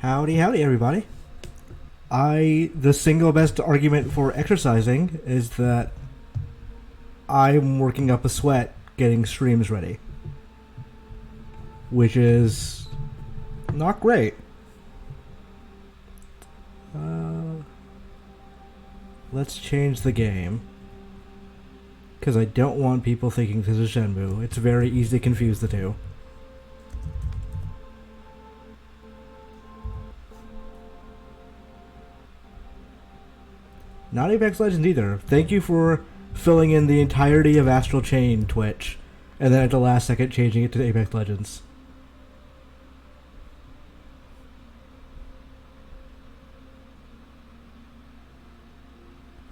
Howdy, howdy, everybody. The single best argument for exercising is that I'm working up a sweat getting streams ready, which is not great. Let's change the game, because I don't want people thinking this is Shenmue. It's very easy to confuse the two. Not Apex Legends either. Thank you for filling in the entirety of Astral Chain, Twitch, and then at the last second changing it to Apex Legends.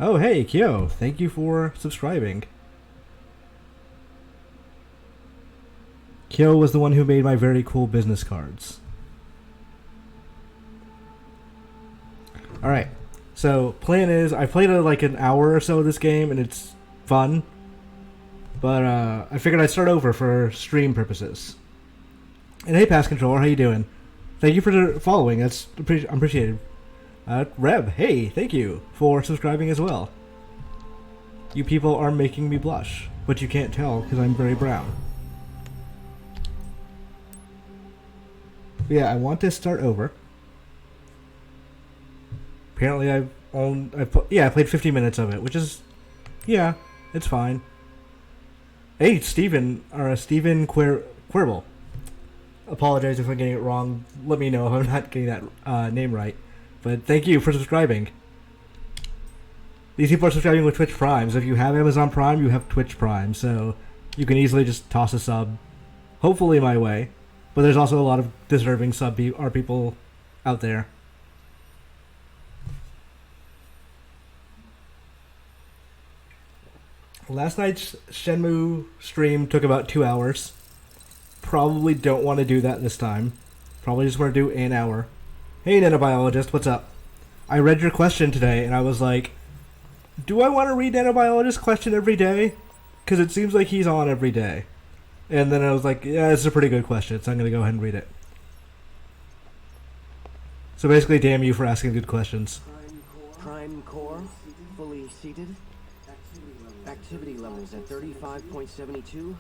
Oh hey, Kyo, thank you for subscribing. Kyo was the one who made my very cool business cards. Alright. So, plan is, I played like an hour or so of this game, and it's fun. But, I figured I'd start over for stream purposes. And hey, Pass Controller, how you doing? Thank you for following, that's appreciated. Reb, hey, thank you for subscribing as well. You people are making me blush, but you can't tell because I'm very brown. But yeah, I want to start over. Apparently I played 50 minutes of it, which is, yeah, it's fine. Hey, Steven Quirble. Apologize if I'm getting it wrong. Let me know if I'm not getting that name right. But thank you for subscribing. These people are subscribing with Twitch Prime, so if you have Amazon Prime, you have Twitch Prime, so you can easily just toss a sub, hopefully my way. But there's also a lot of deserving people out there. Last night's Shenmue stream took about 2 hours. Probably don't want to do that this time. Probably just want to do an hour. Hey, Nanobiologist, what's up? I read your question today, and I was like, do I want to read Nanobiologist's question every day? Because it seems like he's on every day. And then I was like, yeah, it's a pretty good question, so I'm going to go ahead and read it. So basically, damn you for asking good questions. Prime core, fully seated. Activity levels at 35.72,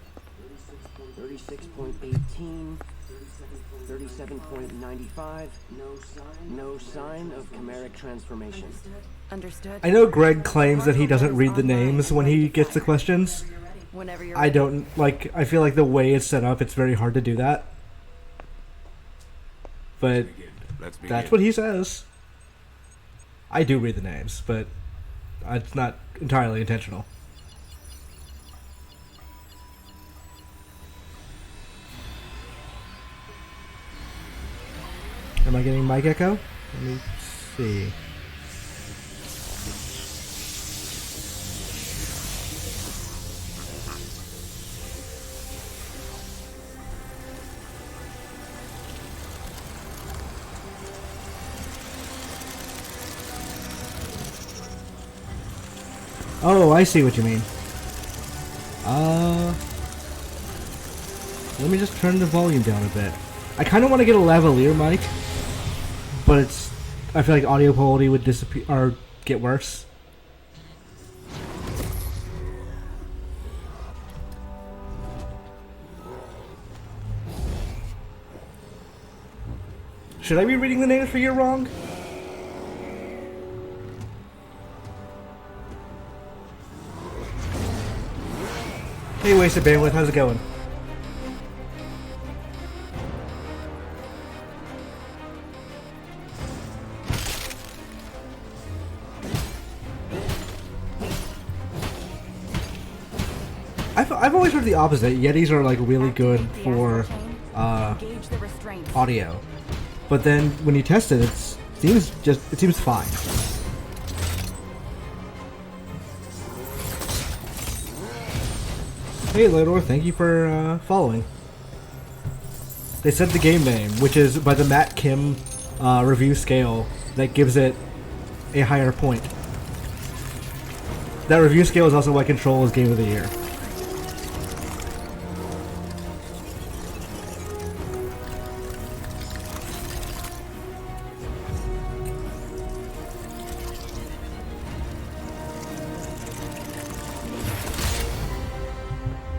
36.18, 37.95. No sign of chimeric transformation. Understood. I know Greg claims that he doesn't read the names when he gets the questions. I don't, I feel like the way it's set up, it's very hard to do that. But that's what he says. I do read the names, but it's not entirely intentional. Am I getting mic echo? Let me see. Oh, I see what you mean. Let me just turn the volume down a bit. I kind of want to get a lavalier mic, but I feel like audio quality would disappear or get worse. Should I be reading the names for you wrong? Hey, Wasted Bandwidth, how's it going? I've always heard the opposite. Yetis are like really good for audio, but then when you test it, it seems fine. Hey Lodor, thank you for following. They said the game name, which is by the Matt Kim review scale, that gives it a higher point. That review scale is also why Control is Game of the Year.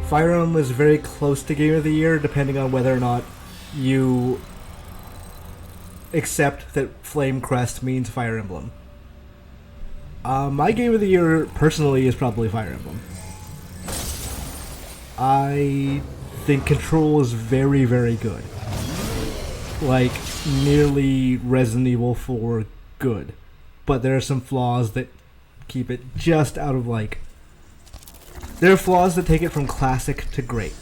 Fire Emblem is very close to Game of the Year, depending on whether or not you accept that Flame Crest means Fire Emblem. My Game of the Year, personally, is probably Fire Emblem. I think Control is very, very good. Like, nearly Resident Evil 4 good. But there are some flaws that keep it just out of, like... There are flaws that take it from classic to great.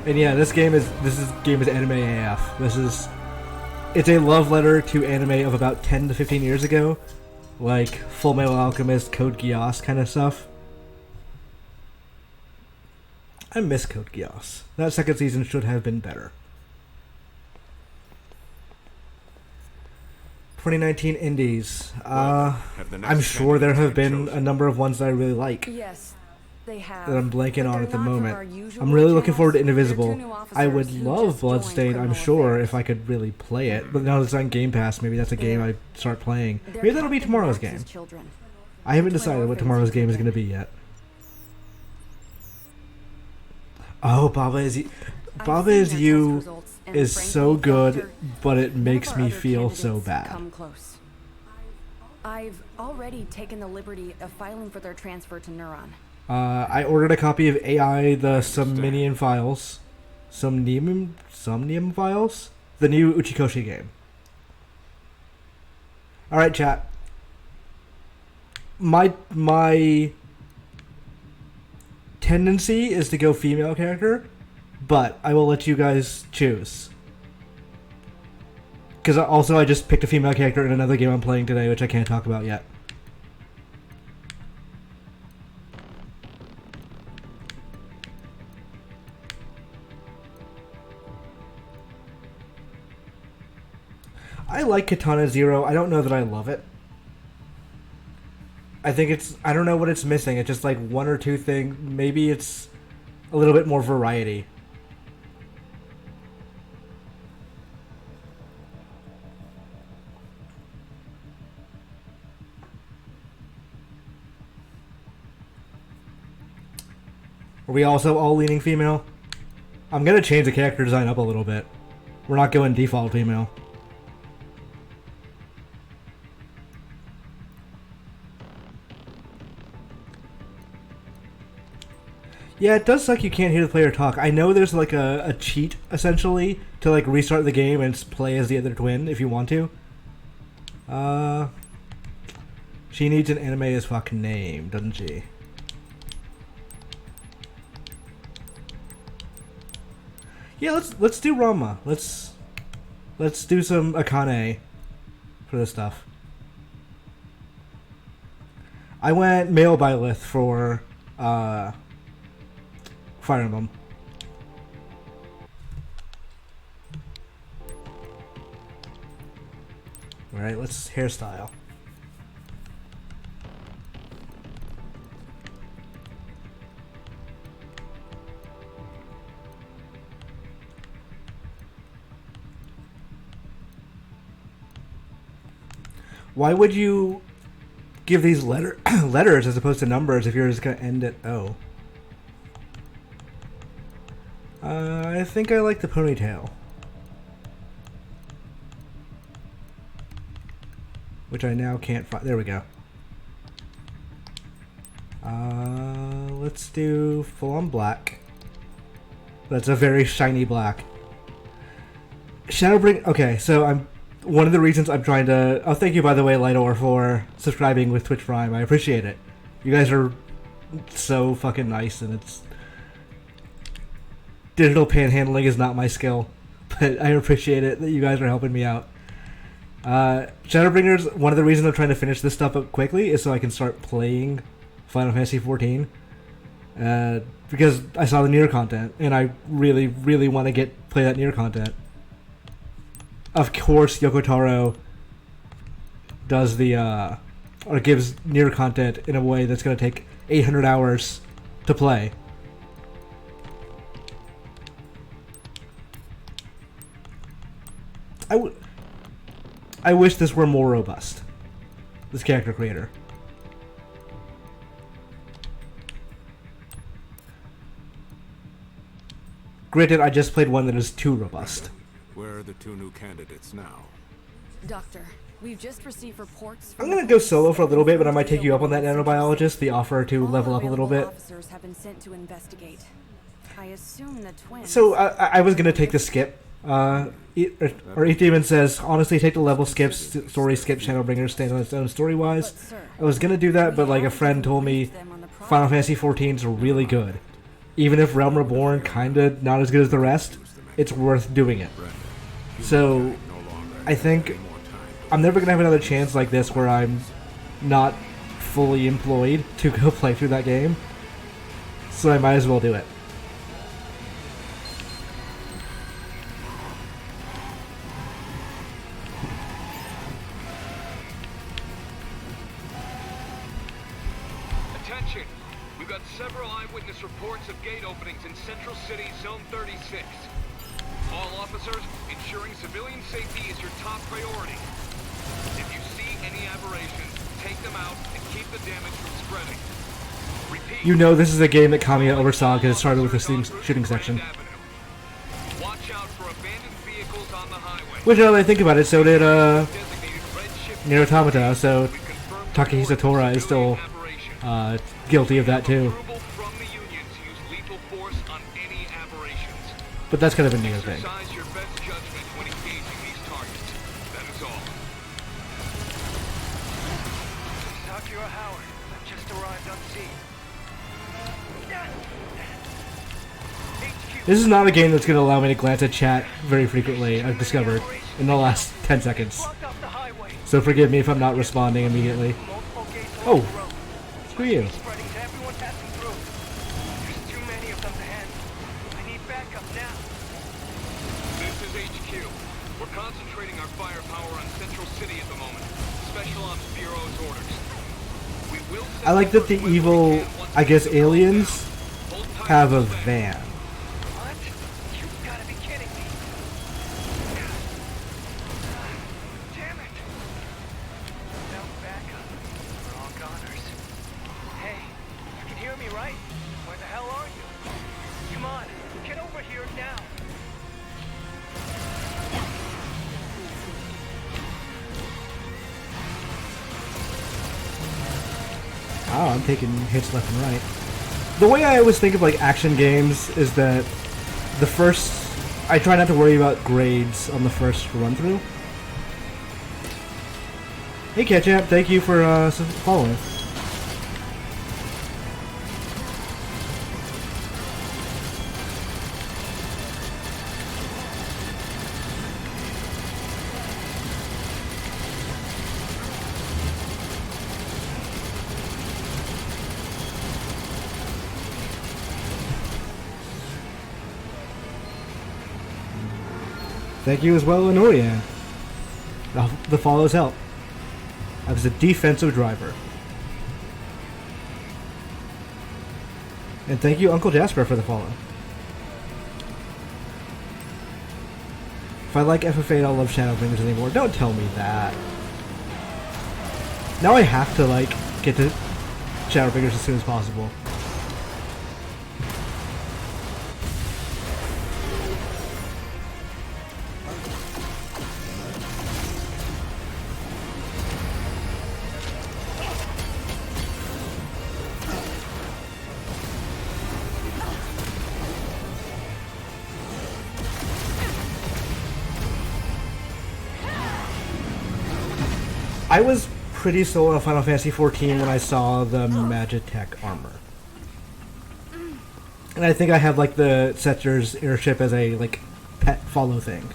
And yeah, this game is anime AF. It's a love letter to anime of about 10 to 15 years ago, like Full Metal Alchemist, Code Geass kind of stuff. I miss Code Geass. That second season should have been better. 2019 indies. I'm sure there have been a number of ones that I really like. Yes, they have. That I'm blanking on at the moment. I'm really looking forward to Indivisible. I would love Bloodstained, I'm sure, if I could really play it. But now that it's on Game Pass, maybe that's a game I start playing. Maybe that'll be tomorrow's game. I haven't decided what tomorrow's game is going to be yet. Oh, Baba Is You is so good, but it makes me feel so bad. I've already taken the liberty of filing for their transfer to Neuron. I ordered a copy of AI, the Somnium Files. Somnium Files? The new Uchikoshi game. Alright, chat. My tendency is to go female character, but I will let you guys choose. Because also I just picked a female character in another game I'm playing today, which I can't talk about yet. I like Katana Zero. I don't know that I love it. I think I don't know what it's missing. It's just like one or two things. Maybe it's a little bit more variety. Are we also all leaning female? I'm gonna change the character design up a little bit. We're not going default female. Yeah, it does suck you can't hear the player talk. I know there's like a cheat, essentially, to like restart the game and play as the other twin if you want to. She needs an anime as fuck name, doesn't she? Yeah, let's do Rama. Let's do some Akane for this stuff. I went male Byleth for Fire Emblem. Alright, let's hairstyle. Why would you give these letters as opposed to numbers if you're just going to end at O? I think I like the ponytail. Which I now can't find. There we go. Let's do full on black. That's a very shiny black. Shadowbring. Okay, so one of the reasons I'm trying to... Oh, thank you, by the way, Lidor, for subscribing with Twitch Prime. I appreciate it. You guys are so fucking nice, and it's... Digital panhandling is not my skill, but I appreciate it that you guys are helping me out. Shadowbringers, one of the reasons I'm trying to finish this stuff up quickly is so I can start playing Final Fantasy XIV. Because I saw the Nier content, and I really, really want to play that Nier content. Of course, Yoko Taro does or gives Nier content in a way that's going to take 800 hours to play. I wish this were more robust. This character creator. Granted, I just played one that is too robust. Where are the 2 new candidates now? Doctor, we've just received reports. I'm gonna go solo for a little bit, but I might take you up on that, nanobiologist. The offer to level up a little bit. Officers have been sent to investigate. I assume the twins. So I was gonna take the skip. Or Demon says, honestly, take the level skip, story skip, Shadowbringers stand on its own story-wise. I was gonna do that, but like a friend told me, Final Fantasy XIV is really good. Even if Realm Reborn kinda not as good as the rest, it's worth doing it. So, I think I'm never gonna have another chance like this where I'm not fully employed to go play through that game. So I might as well do it. Attention! We've got several eyewitness reports of gate openings in Central City, Zone 36. All officers, ensuring civilian safety is your top priority. If you see any aberrations, take them out and keep the damage from spreading. Repeat. You know this is a game that Kamiya oversaw because it started with a shooting section. Watch out for abandoned vehicles on the highway. Which, now that I think about it, so did Designated red shift Nier Automata, so we confirm Takahisa Tora is still aberration. guilty of that too. Approval from the Union to use lethal force on any aberrations. But that's kind of a Nier thing. Exercise your best judgment when engaging these targets. That is all. Sakura Howard, I've just arrived on scene. This is not a game that's going to allow me to glance at chat very frequently, I've discovered, in the last 10 seconds. Blocked off the highway. So forgive me if I'm not responding immediately. Multiple gates Oh. along the road. Screw you. Spreading to everyone passing through. There's too many of them to handle. I need backup now. This is HQ. We're concentrating our firepower on Central City at the moment. Special Ops Bureau's orders. We will send I like that the whoever we evil, can once I guess, we get aliens Hold tight have a until then. van. What? You've got to be kidding me. Damn it. Without backup, we're all goners. Hey, you can hear me, right? Where the hell are you? Come on, get over here now. Oh, I'm taking hits left and right. The way I always think of like action games is that the first, I try not to worry about grades on the first run through. Hey Ketchup, thank you for following. Thank you as well, Honorian. The follows help. I was a defensive driver. And thank you, Uncle Jasper, for the follow. If I like FF8, I'll love Shadowbringers anymore. Don't tell me that. Now I have to, like, get to Shadowbringers as soon as possible. I was pretty sold on Final Fantasy XIV when I saw the Magitech armor. And I think I have like the Setcher's airship as a like pet follow thing.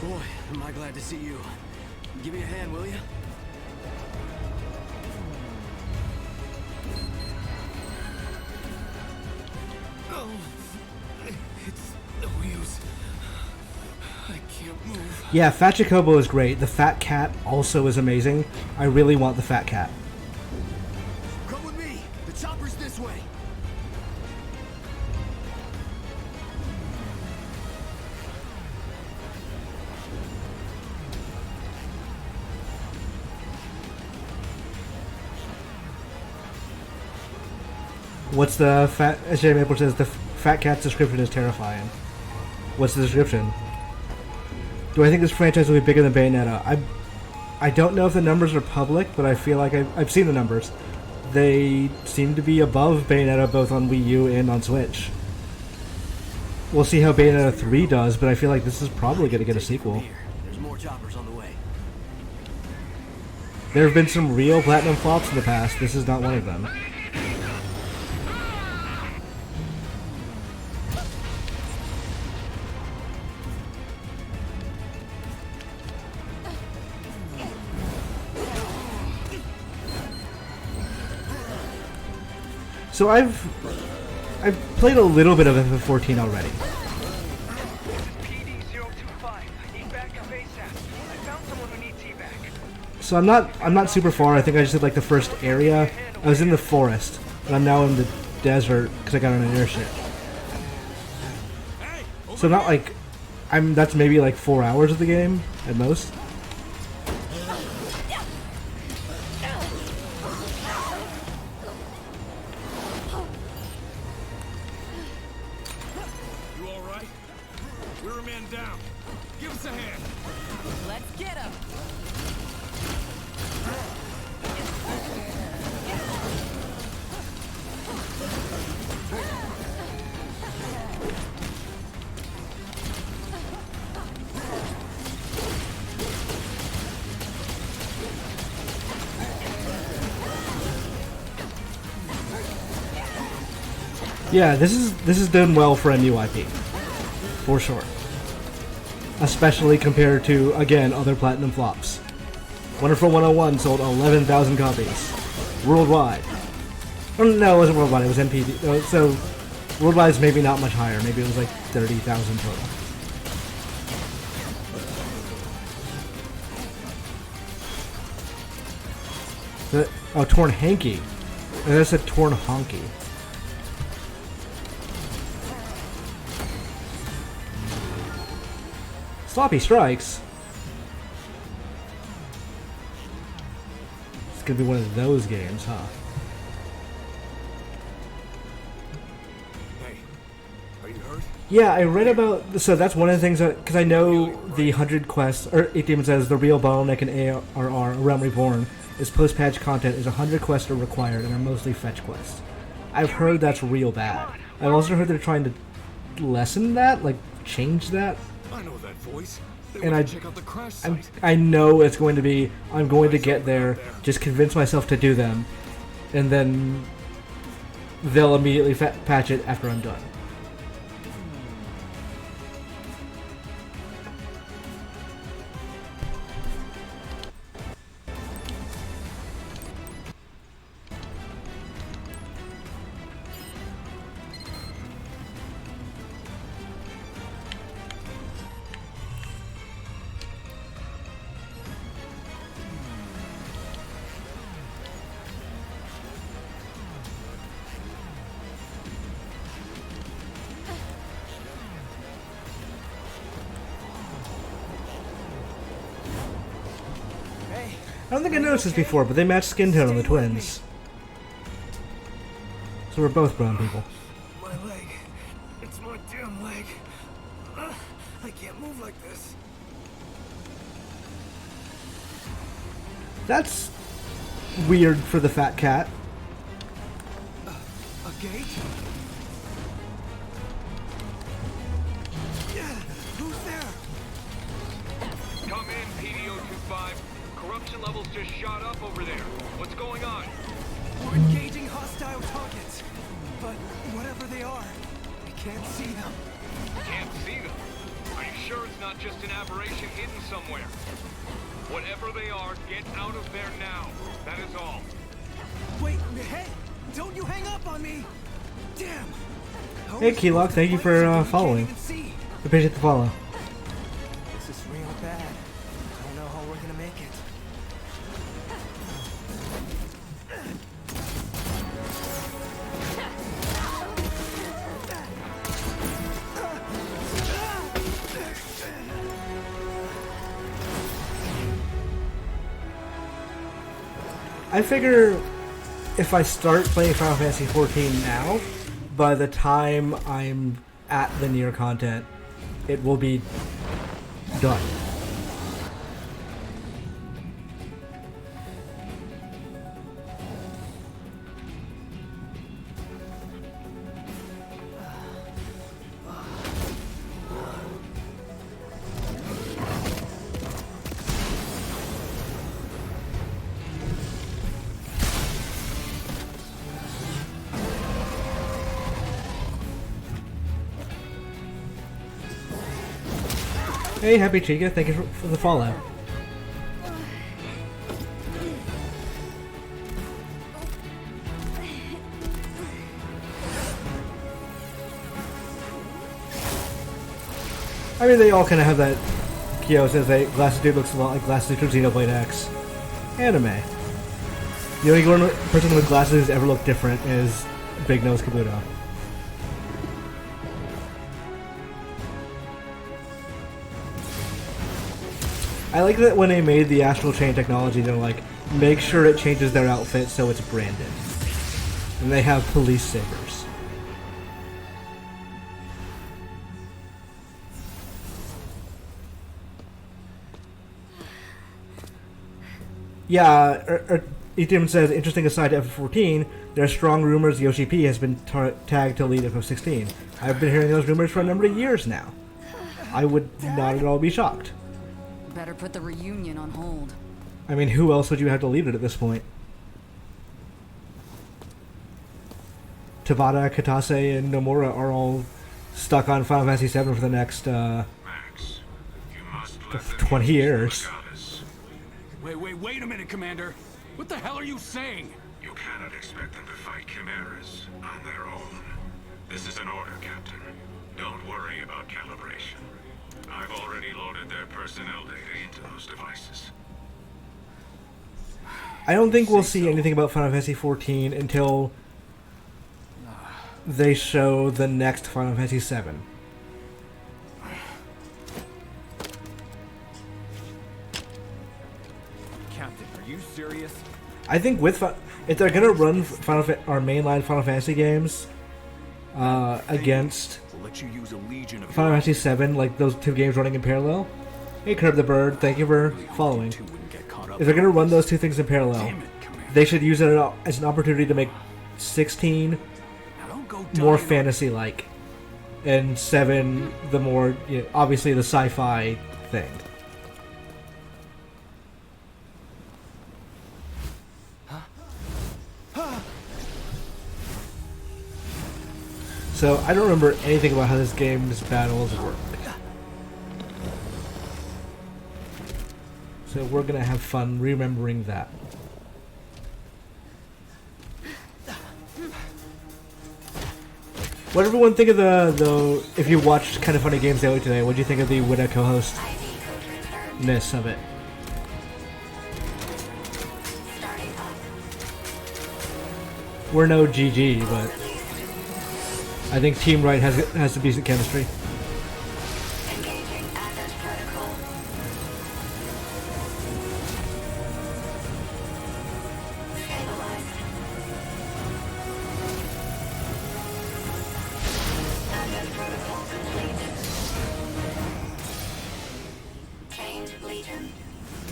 Boy, am I glad to see you. Give me a hand, will you? Oh, it's no use. Yeah, Fat Jacobo is great. The Fat Cat also is amazing. I really want the Fat Cat. Come with me. The chopper's this way. What's the Fat... As Jay Maple says, the Fat Cat's description is terrifying. What's the description? Do I think this franchise will be bigger than Bayonetta? I don't know if the numbers are public, but I feel like I've seen the numbers. They seem to be above Bayonetta both on Wii U and on Switch. We'll see how Bayonetta 3 does, but I feel like this is probably going to get a sequel. There's more choppers on the way. There have been some real platinum flops in the past. This is not one of them. So I've played a little bit of FF14 already. This is PD-025. I need backup ASAP. I found someone who needs evac. So I'm not super far. I think I just did like the first area. I was in the forest, and I'm now in the desert because I got on an airship. So not like that's maybe like 4 hours of the game at most. Let's get him. Yeah, this is done well for a new IP, for sure. Especially compared to, again, other platinum flops. Wonderful 101 sold 11,000 copies worldwide. Oh, no, it wasn't worldwide. It was NPD. So worldwide is maybe not much higher. Maybe it was like 30,000 total. Oh, Torn Hanky. And I said Torn Honky. Sloppy Strikes? It's gonna be one of those games, huh? Hey, are you hurt? Yeah, I read about... So that's one of the things that... Because I know the 100 quests... Or 8 Demon says the real bottleneck in ARR, Realm Reborn, is post-patch content is 100 quests are required and are mostly fetch quests. I've heard that's real bad. I've also heard they're trying to lessen that, like change that. I know that voice. And check out the crash I'm, site. I know it's going to be, I'm going to get there, just convince myself to do them, and then they'll immediately patch it after I'm done. I don't think I noticed this before, but they match skin tone on the twins. So we're both brown people. My leg. It's my damn leg. I can't move like this. That's weird for the fat cat. A gate? Yeah, who's there? Come in, PD-025. Corruption levels just shot up over there. What's going on? We're engaging hostile targets. But whatever they are, I can't see them. Can't see them. Are you sure it's not just an aberration hidden somewhere? Whatever they are, get out of there now. That is all. Wait, hey! Don't you hang up on me! Damn! Hey Keylock, thank you for following. Appreciate the follow. I figure if I start playing Final Fantasy 14 now, by the time I'm at the near content, it will be done. Hey, Happy Chica, thank you for the follow. I mean, they all kind of have that. Kyo says that Glasses Dude looks a lot like Glasses Dude from Xenoblade X. Anime. The only one person with glasses who's ever looked different is Big Nose Kabuto. I like that when they made the Astral Chain technology, they're like, make sure it changes their outfit so it's branded. And they have police sabers. Yeah, Etium says, interesting aside to FF14, there are strong rumors Yoshi P has been tagged to lead FF16. I've been hearing those rumors for a number of years now. I would not at all be shocked. Better put the reunion on hold. I mean, who else would you have to lead it at this point? Tabata, Katase, and Nomura are all stuck on Final Fantasy VII for the next Max, you must let them 20 use years. the goddess. Wait a minute, Commander. What the hell are you saying? You cannot expect them to fight chimeras on their own. This is an order, Captain. Don't worry about calibration. I've already loaded their personnel data into those devices. I don't think we'll see anything about Final Fantasy XIV until they show the next Final Fantasy VII. Captain, are you serious? I think with if they're gonna run our mainline Final Fantasy games against We'll let you use a legion of Final Fantasy VII, like those two games running in parallel. Hey, Curb the Bird, thank you for following. If they're gonna run those two things in parallel, they should use it as an opportunity to make 16 more fantasy-like, and 7 the more, obviously the sci-fi thing. So I don't remember anything about how this game's battles work. So we're gonna have fun remembering that. What did everyone think of the if you watched Kind of Funny Games Daily today, what did you think of the Winna co-host-ness of it? We're no GG, but I think Team Right has some decent chemistry.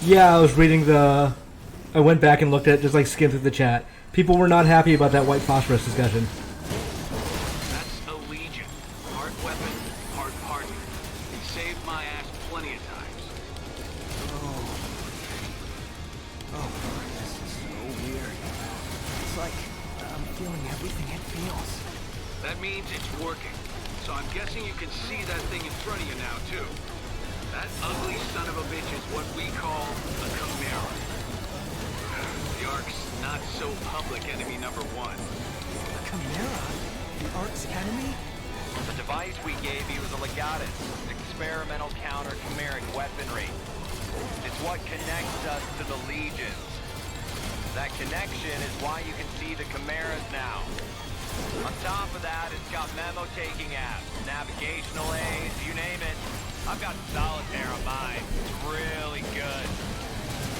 Yeah, I was reading I went back and looked at it, just like skimmed through the chat. People were not happy about that white phosphorus discussion. That's a legion. Part weapon, part partner. It saved my ass plenty of times. Oh, this is so weird. It's like I'm feeling everything it feels. That means it's working. So I'm guessing you can see that thing in front of you now, too. That ugly son of a bitch is what we call a Chimera. The Ark's not so public enemy number 1. Chimera? The Ark's enemy? The device we gave you is a Legatus, experimental counter-chimeric weaponry. It's what connects us to the Legions. That connection is why you can see the Chimeras now. On top of that, it's got memo-taking apps, navigational aids, you name it. I've got solitaire on mine. It's really good.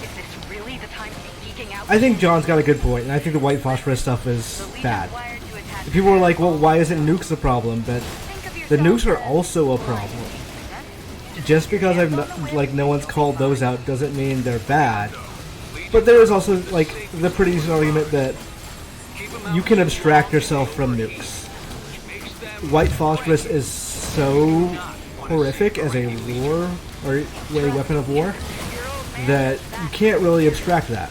If this really the time to be geeking out? I think John's got a good point, and I think the white phosphorus stuff is The Legion's bad. wired to attack People are like, well, why isn't nukes a problem? But Think of the yourself nukes are as also a light. problem. Just because no one's called those out doesn't mean they're bad. But there is also like the pretty decent argument that you can abstract yourself from nukes. White phosphorus is so horrific as a war or a weapon of war that you can't really abstract that.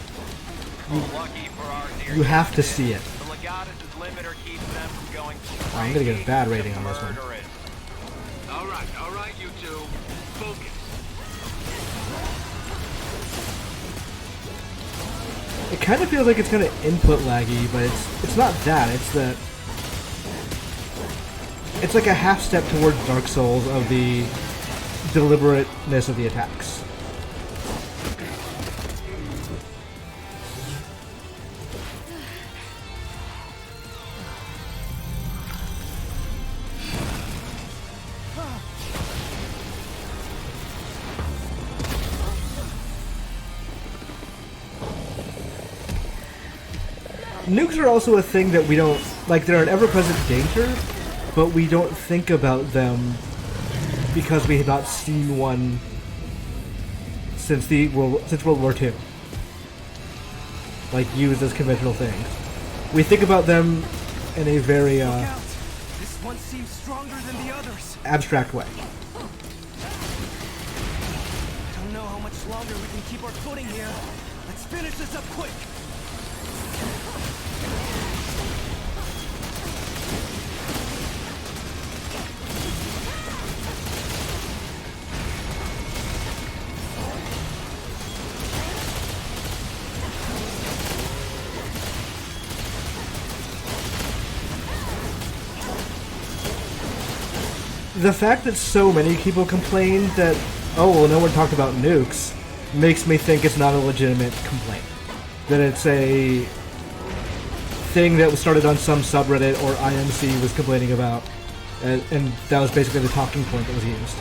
You have to see it. I'm gonna get a bad rating on this one. All right, you two. Focus. It kind of feels like it's kind of input laggy, but it's not that. It's that it's like a half step towards Dark Souls of the deliberateness of the attacks. Nukes are also a thing that we don't like. They're an ever-present danger, but we don't think about them because we have not seen one since World War II. Like used as conventional things. We think about them in a very This one seems stronger than the others. abstract way. I don't know how much longer we can keep our footing here. Let's finish this up quick. The fact that so many people complain that, oh, well, no one talked about nukes, makes me think it's not a legitimate complaint. That it's a thing that was started on some subreddit or IMC was complaining about, and that was basically the talking point that was used.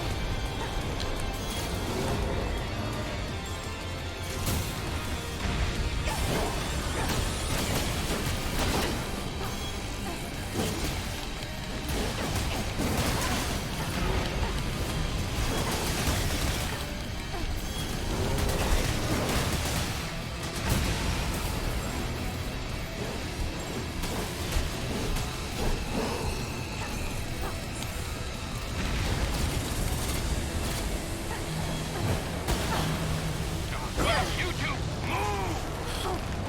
You two, move!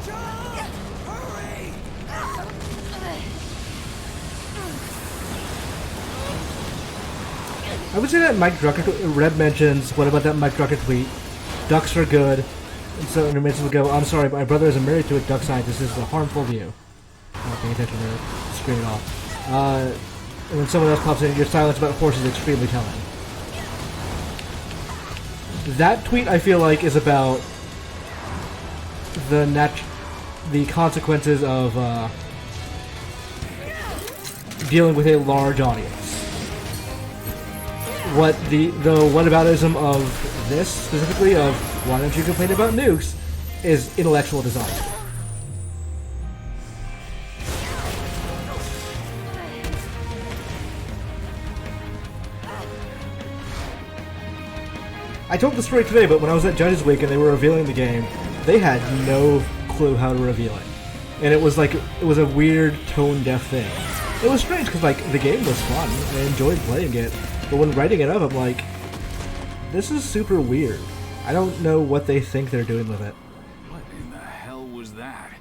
John! Hurry! I would say that Mike Drucker, Reb mentions, what about that Mike Drucker tweet? Ducks are good. And so intermissions will go, I'm sorry, but my brother isn't married to a duck scientist. This is a harmful view. I'm not paying attention to it. Screen it off. And when someone else pops in, your silence about horses is extremely telling. That tweet, I feel like, is about the consequences of dealing with a large audience. What the whataboutism of this, specifically of why don't you complain about nukes, is intellectual design. I told the story today, but when I was at Judges Week and they were revealing the game, they had no clue how to reveal it. And it was a weird, tone-deaf thing. It was strange because, like, the game was fun. I enjoyed playing it. But when writing it up, I'm like, this is super weird. I don't know what they think they're doing with it. What in the hell was that?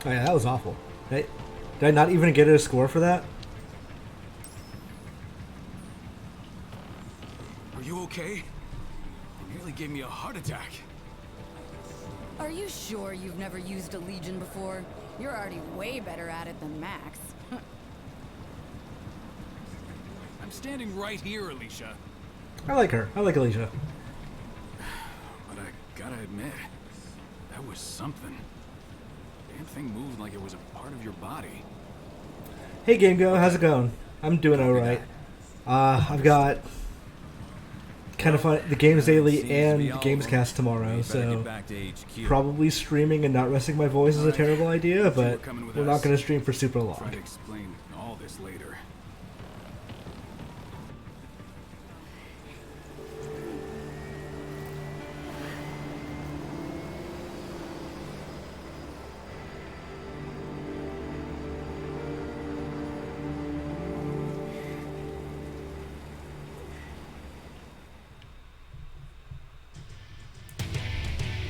Oh yeah, that was awful. Did I not even get a score for that? Are you okay? You nearly gave me a heart attack. Are you sure you've never used a Legion before? You're already way better at it than Max. I'm standing right here, Alicia. I like her. I like Alicia. But I gotta admit, that was something. Damn thing moved like it was a part of your body. Hey, Game Go, how's it going? I'm doing alright. I've got kind of fun the Games Daily and Gamescast tomorrow, so probably streaming and not resting my voice is a terrible idea, but we're not going to stream for super Try long. to explain all this later.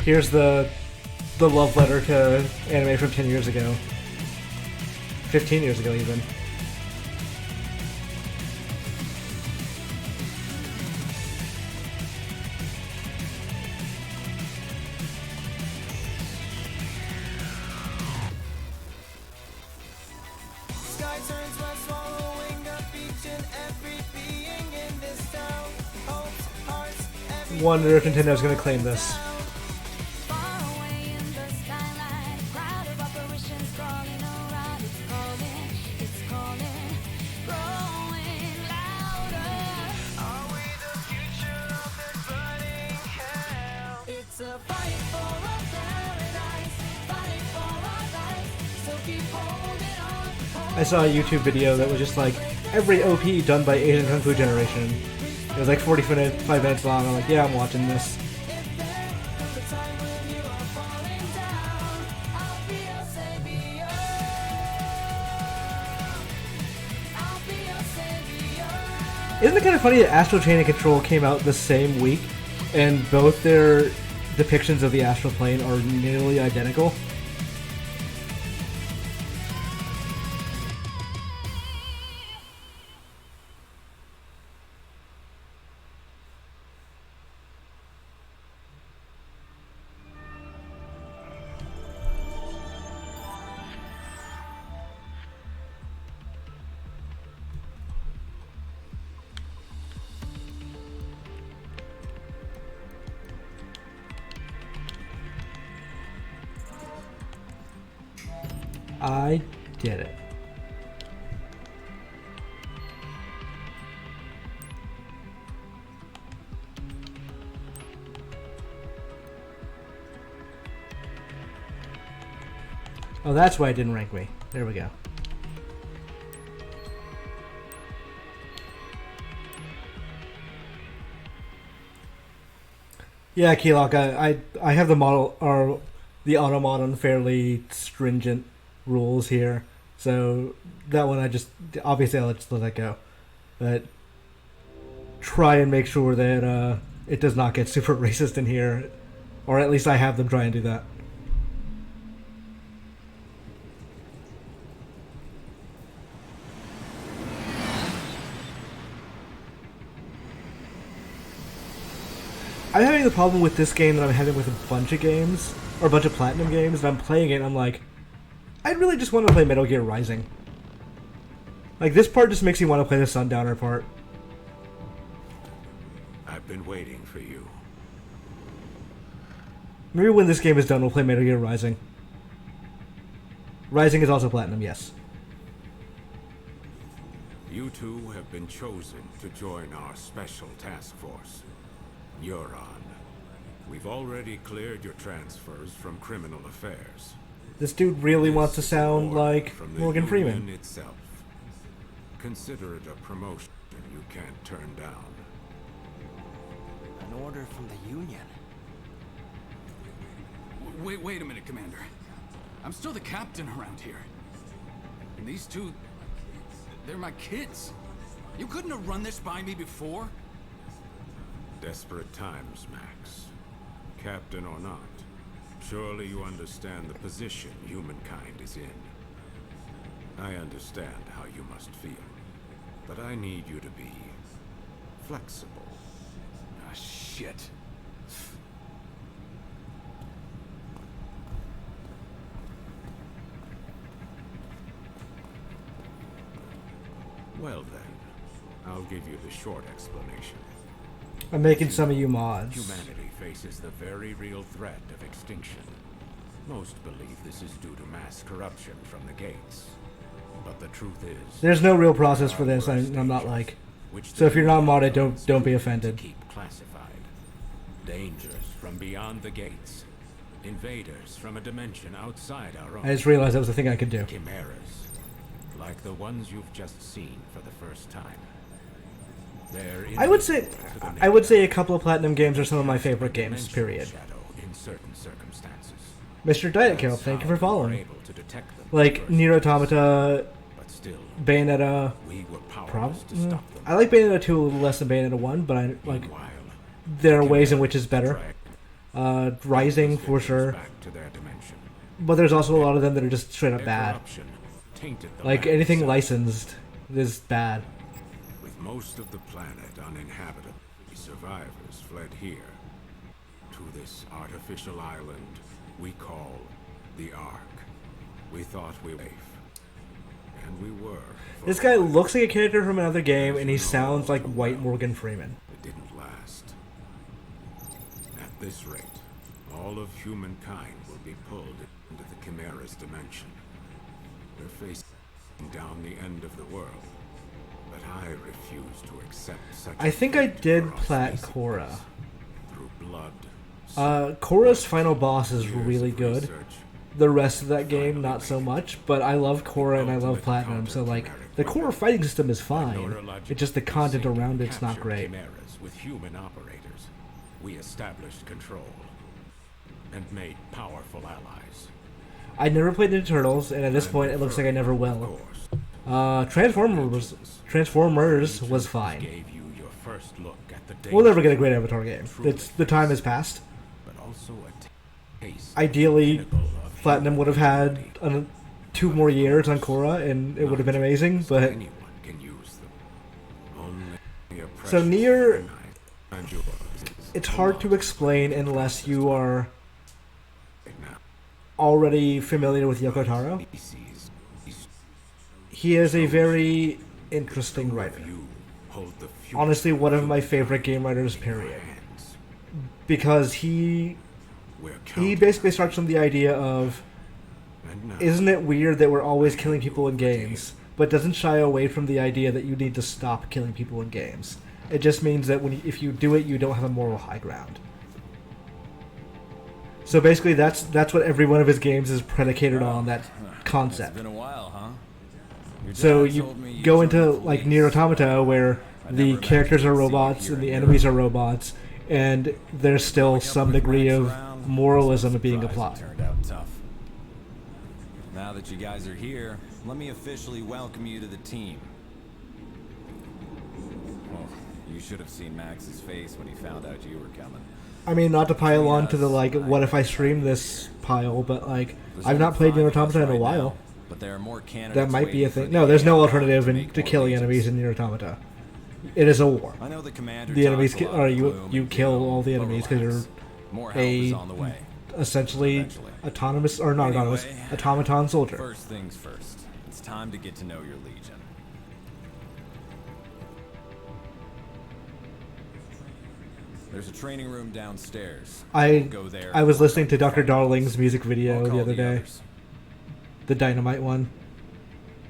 Here's the love letter to anime from 10 years ago. 15 years ago, even. Sky turns red, swallowing up each and every being in this town. Hopes, hearts, every Wonder if Nintendo's going to claim this. Far away in the skyline, crowd of apparitions crawling around. It's calling, growing louder. Are we the future of this burning hell? It's a fight for a paradise, fight for our lives. So keep holding on. I saw a YouTube video that was just like, every OP done by Asian Kung Fu Generation. It was like 5 minutes long. I'm like, yeah, I'm watching this. If there comes a time when you are falling down, I'll be your savior. I'll be your savior. Isn't it kind of funny that Astral Chain and Control came out the same week, and both their depictions of the astral plane are nearly identical? I did it. Oh, that's why it didn't rank me. There we go. Yeah, Keylock, I have the model or the auto mod on fairly stringent rules here, so that one I just obviously I'll just let that go, but try and make sure that it does not get super racist in here, or at least I have them try and do that. I'm having the problem with this game that I'm having with a bunch of games, or a bunch of Platinum games, and I'm playing it and I'm like, I really just want to play Metal Gear Rising. Like, this part just makes me want to play the Sundowner part. I've been waiting for you. Maybe when this game is done, we'll play Metal Gear Rising. Rising is also Platinum, yes. You two have been chosen to join our special task force. You're on. We've already cleared your transfers from criminal affairs. This dude really wants to This is sound an order like from the Morgan Union Freeman. itself. Consider it a promotion you can't turn down. An order from the Union. Wait a minute, Commander. I'm still the captain around here. And these two, they're my kids. You couldn't have run this by me before? Desperate times, Max. Captain or not, surely you understand the position humankind is in. I understand how you must feel, but I need you to be flexible. Ah, shit. Well then, I'll give you the short explanation. I'm making some of you mods. Humanity faces the very real threat of extinction. Most believe this is due to mass corruption from the gates. But the truth is, There's no real process for this. I'm not like. So if you're not modded, don't be offended. keep classified. Dangers from beyond the gates. Invaders from a dimension outside our own. I just realized that was the thing I could do. Chimeras, like the ones you've just seen for the first time. They're I would say, invisible to the I would naked say a eye. couple of Platinum games are some of my favorite games. Dimensional Period. shadow in certain circumstances. Mr. Diet Kill, That's thank you how for we were following. able to detect them Like in the Nier first place. Automata, But still, Bayonetta. we were powerless to stop them. I like Bayonetta 2 a little less than Bayonetta 1, but I like Meanwhile, there are ways in which it's better. dragged Rising those for victims sure, back to their dimension. but there's also a lot of them that are just straight up Their bad. corruption tainted the Like land anything itself. licensed is bad. With most of the planet uninhabitable, survivors fled here to this artificial island we call the Ark. We thought we were safe, and we were. for This a guy while. looks like a character from another game, and he sounds like white Morgan Freeman. It didn't last. At this rate, all of humankind will be pulled into the Chimera's dimension. We're facing down the end of the world, but I refuse to accept such. I a think I fate did for us plat basic Korra. ones. Through blood. Korra's final boss is years really of good. research, The rest of that game, not so much. But I love Korra and I love Platinum, so like the Korra fighting system is fine. It's just the content around it's not captured great. Chimeras with human operators. We established control and made powerful allies. I never played Ninja Turtles, and at this point, it looks like I never Of will. course, Transformers was fine. gave you your first look at the We'll never get a dangers, great Avatar game. The time has passed. but also a taste. Ideally, pinnacle of Platinum would have had 2 more years on Korra, and it would have been amazing. But anyone can use them. Only a So precious Nier- finite and yours is it's hard to explain unless you are right now. already familiar with Yoko Taro. Species, these He is a very interesting two of writer. you hold the future Honestly, one of my humankind favorite game writers, in your period. hands. Because he We're he counting basically starts from the idea of, and now isn't it weird that we're always killing people in games, but doesn't shy away from the idea that you need to stop killing people in games. It just means that if you do it, you don't have a moral high ground. So basically, that's what every one of his games is predicated on, that concept. It's been a while, huh? Your So dad you told me go joined into the like police. Nier Automata, where I the never characters are imagined seeing robots you and the here in enemies are Europe. robots, and there's still Growing up some with degree Max of around, moralism I'm being surprised it applied. Turned out tough. Now that you guys are here, let me officially welcome you to the team. Well, you should have seen Max's face when he found out you were coming. I mean, not to pile on to the like, Yes, what if I stream this pile, but like, There's I've not only played 5 Nier of us Automata in a right while. now, but there are more candidates That might be a waiting for thing. the No, there's no AI alternative make to more killing legions. enemies in Nier Automata. It is a war. I know the commander The enemies, talks a lot or of you gloom you and kill doom, all the but enemies because relax. you're More help is on the way. essentially Eventually. autonomous, or not autonomous, Anyway, automaton soldier. First things first. It's time to get to know your legion. There's a training room downstairs. I Go there. I was work listening on to your Dr. fight. Darling's music I'll video call the other day, others. the Dynamite one.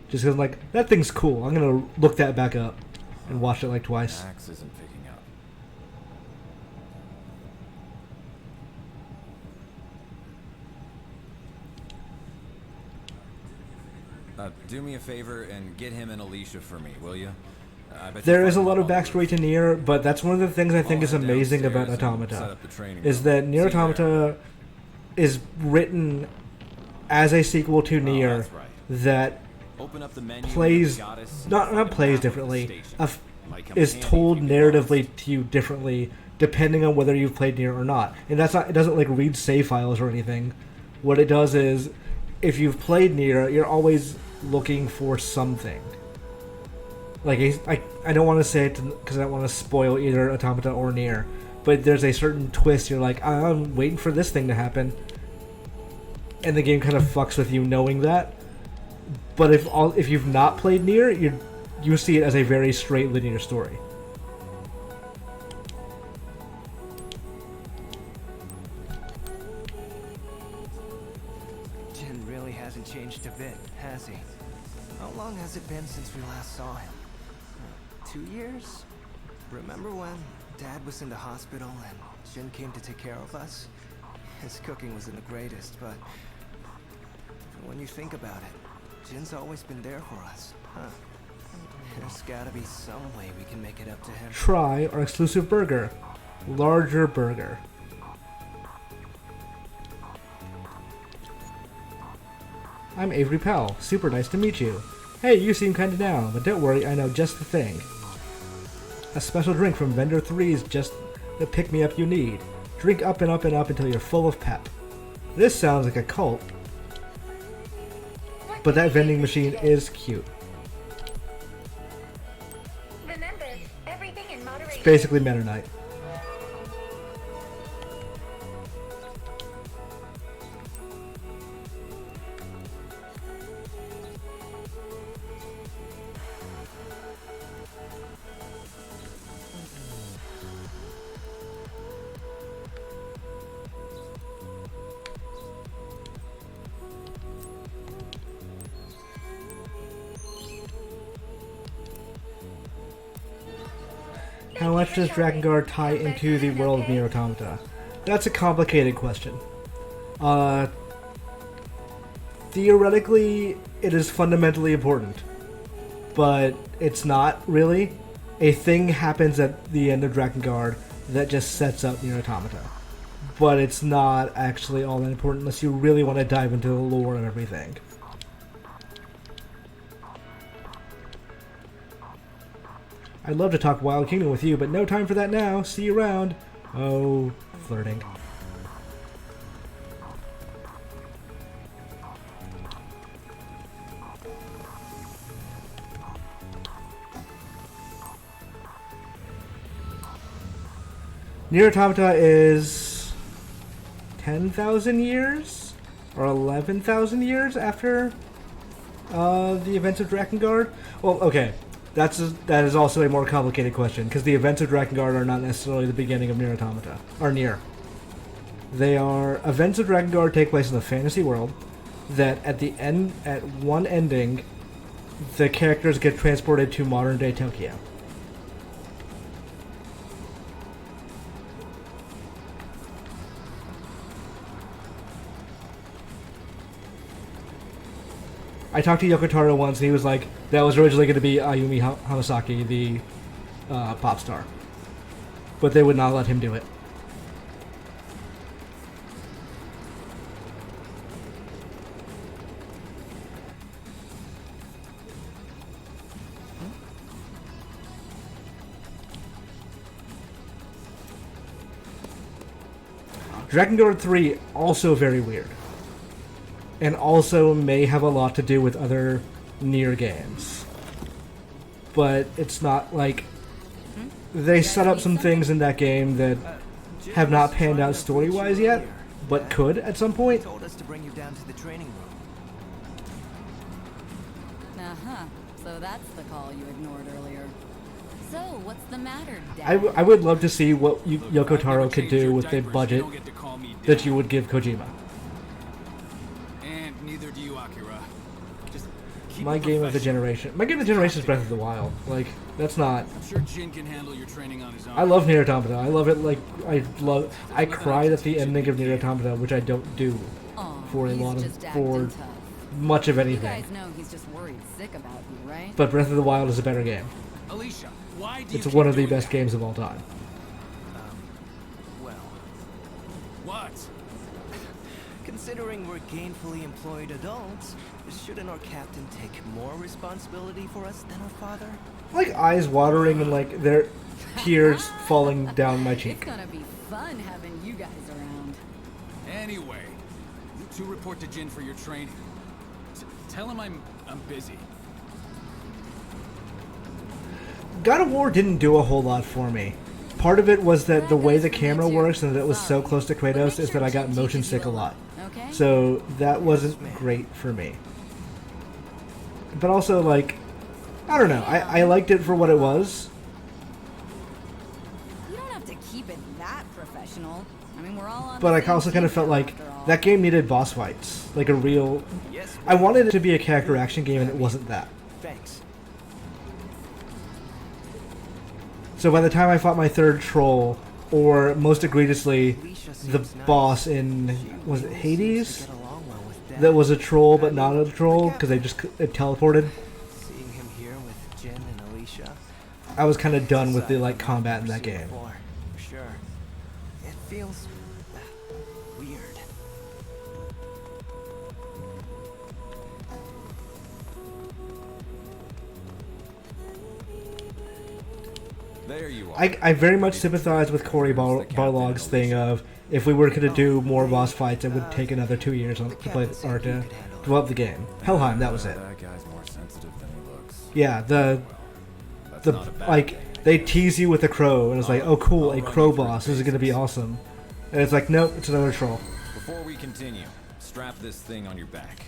Just because I'm like, that thing's cool. I'm gonna look that back up and watch it like twice. Max isn't picking up. Do me a favor and get him and Alicia for me, will you? I bet you'll There is a find lot them of on the backstory roof. to Nier, but that's one of the things I think I'll is head amazing about downstairs and set Automata, up the training is room. that See Nier you there. Automata is written as a sequel to Nier that's right. that Open up the menu plays, and the goddess and not find a plays map of the differently, station. Might come is handy if told you get lost. narratively to you differently depending on whether you've played Nier or not. And that's not, it doesn't like read save files or anything. What it does is, if you've played Nier, you're always looking for something. Like, I don't want to say it because I don't want to spoil either Automata or Nier, but there's a certain twist. You're like, I'm waiting for this thing to happen, and the game kind of fucks with you knowing that. But if you've not played Nier, you see it as a very straight linear story. Jin really hasn't changed a bit, has he? How long has it been since we last saw him? 2 years? Remember when Dad was in the hospital and Jin came to take care of us? His cooking wasn't the greatest, but when you think about it, Jin's always been there for us, huh? There's gotta be some way we can make it up to him. Try our exclusive burger. Larger burger. I'm Avery Powell. Super nice to meet you. Hey, you seem kinda down, but don't worry, I know just the thing. A special drink from Vendor 3 is just the pick-me-up you need. Drink up and up and up until you're full of pep. This sounds like a cult, but that vending machine is cute. Remember, everything in moderation. It's basically Meta Knight. How much does Drakengard tie into the world of Nier Automata? That's a complicated question. Theoretically, it is fundamentally important, but it's not really. A thing happens at the end of Drakengard that just sets up Nier Automata, but it's not actually all that important unless you really want to dive into the lore of everything. I'd love to talk Wild Kingdom with you, but no time for that now. See you around. Oh, flirting. Nier Automata is 10,000 years? Or 11,000 years after the events of Drakengard? Well, okay. That is also a more complicated question, because the events of Drakengard are not necessarily the beginning of Nier Automata, or Nier. They are events of Drakengard take place in the fantasy world, that at the end, at one ending, the characters get transported to modern day Tokyo. I talked to Yoko Taro once, and he was like, that was originally going to be Ayumi Hamasaki, the pop star. But they would not let him do it. Drakengard 3, also very weird. And also may have a lot to do with other Nier games. But it's not like... They set up some things in that game that have not panned out story-wise yet, but could at some point. Told us to bring you down to the training room. Uh-huh. So that's the call you ignored earlier. So, what's the matter, Dad? I would love to see what Yoko Taro could do with the budget that you would give Kojima. And neither do you, Akira. Just keep My it game of the professional. generation. My game of the generation is Breath of the Wild. Like, that's not... I'm sure Jin can handle your training on his own. I love Nier Automata. I love it like... I cried at the ending of Nier Automata, which I don't do Aw, for a he's lot of... just for acting tough. much of You anything. guys know he's just worried sick about you, right? But Breath of the Wild is a better game. Alicia, why do It's you one keep of the doing best that? games of all time. Well, What? considering we're gainfully employed adults, shouldn't our captain take more responsibility for us than our father? Like eyes watering and like their tears falling down my It's cheek. gonna be fun having you guys around. Anyway, you two report to Jin for your training. Tell him I'm busy. God of War didn't do a whole lot for me. Part of it was that the way the camera works and that it was so close to Kratos is that I got motion sick a lot. Okay? So that wasn't great for me. But also, like, I don't know. I liked it for what it was. You don't have to keep it that professional. I mean, we're all on But the I same also kind of team felt now, like after all. that game needed boss fights. Like a real... I wanted it to be a character action game, and it wasn't that. Thanks. So by the time I fought my third troll, or most egregiously, the boss in... was it Hades? That was a troll, but not a troll, because it teleported. Seeing him here with Jen and Alicia. I was kind of done with the like combat in that game. For sure. It feels weird. There you are. I very much sympathize with Corey Barlog's thing of if we were going to do more boss fights, it would take another 2 years to play or to develop the game. Helheim, that was it. That guy's more sensitive than he looks. Yeah, the not a bad like thing. they tease you with a crow, and it's like, oh cool, a crow boss. This is going to be awesome. And it's like, nope, it's another troll. Before we continue, strap this thing on your back.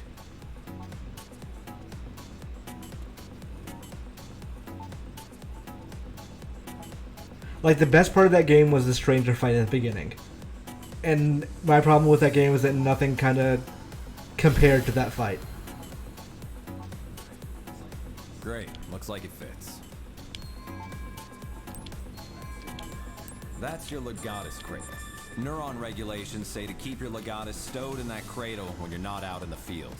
Like the best part of that game was the stranger fight at the beginning. And my problem with that game was that nothing kind of compared to that fight. Great. Looks like it fits. That's your Legatus cradle. Neuron regulations say to keep your Legatus stowed in that cradle when you're not out in the field.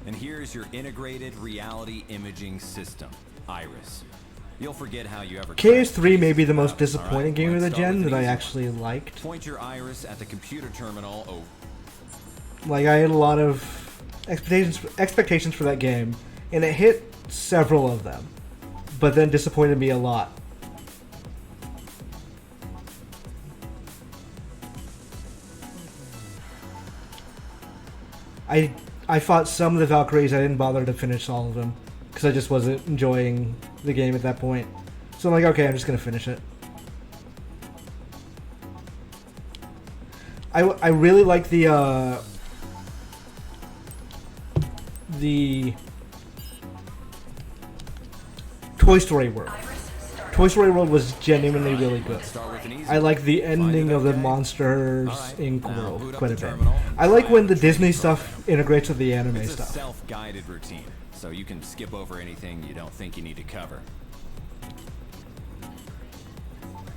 And here's your integrated reality imaging system, Iris. You'll forget how you ever... KS3 may be the most disappointing Alright, game of the let's start gen with that an I easy one. actually liked. Point your iris at the computer terminal. Oh, Like I had a lot of expectations for that game, and it hit several of them, but then disappointed me a lot. I fought some of the Valkyries. I didn't bother to finish all of them because I just wasn't enjoying the game at that point. So I'm like, okay, I'm just gonna finish it. I really like the Toy Story World. Toy Story World was genuinely really good. start with an easy I like the ending of the okay? Monsters Alright, Inc. now world boot up quite the a bit. terminal I like when the and Disney try stuff integrates with the anime It's a stuff. self-guided routine, so you can skip over anything you don't think you need to cover.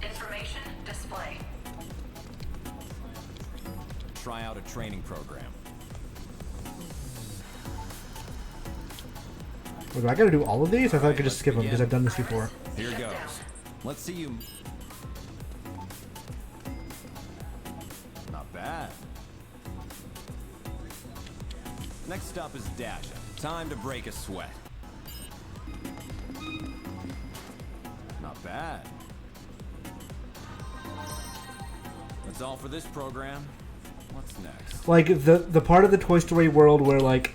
Information display. Try out a training program. Wait, do I gotta do all of these? I thought I could just skip them because I've done this before. Here goes. Let's see you. Not bad. Next up is Dasha. Time to break a sweat. Not bad. That's all for this program. What's next? Like the part of the Toy Story world where like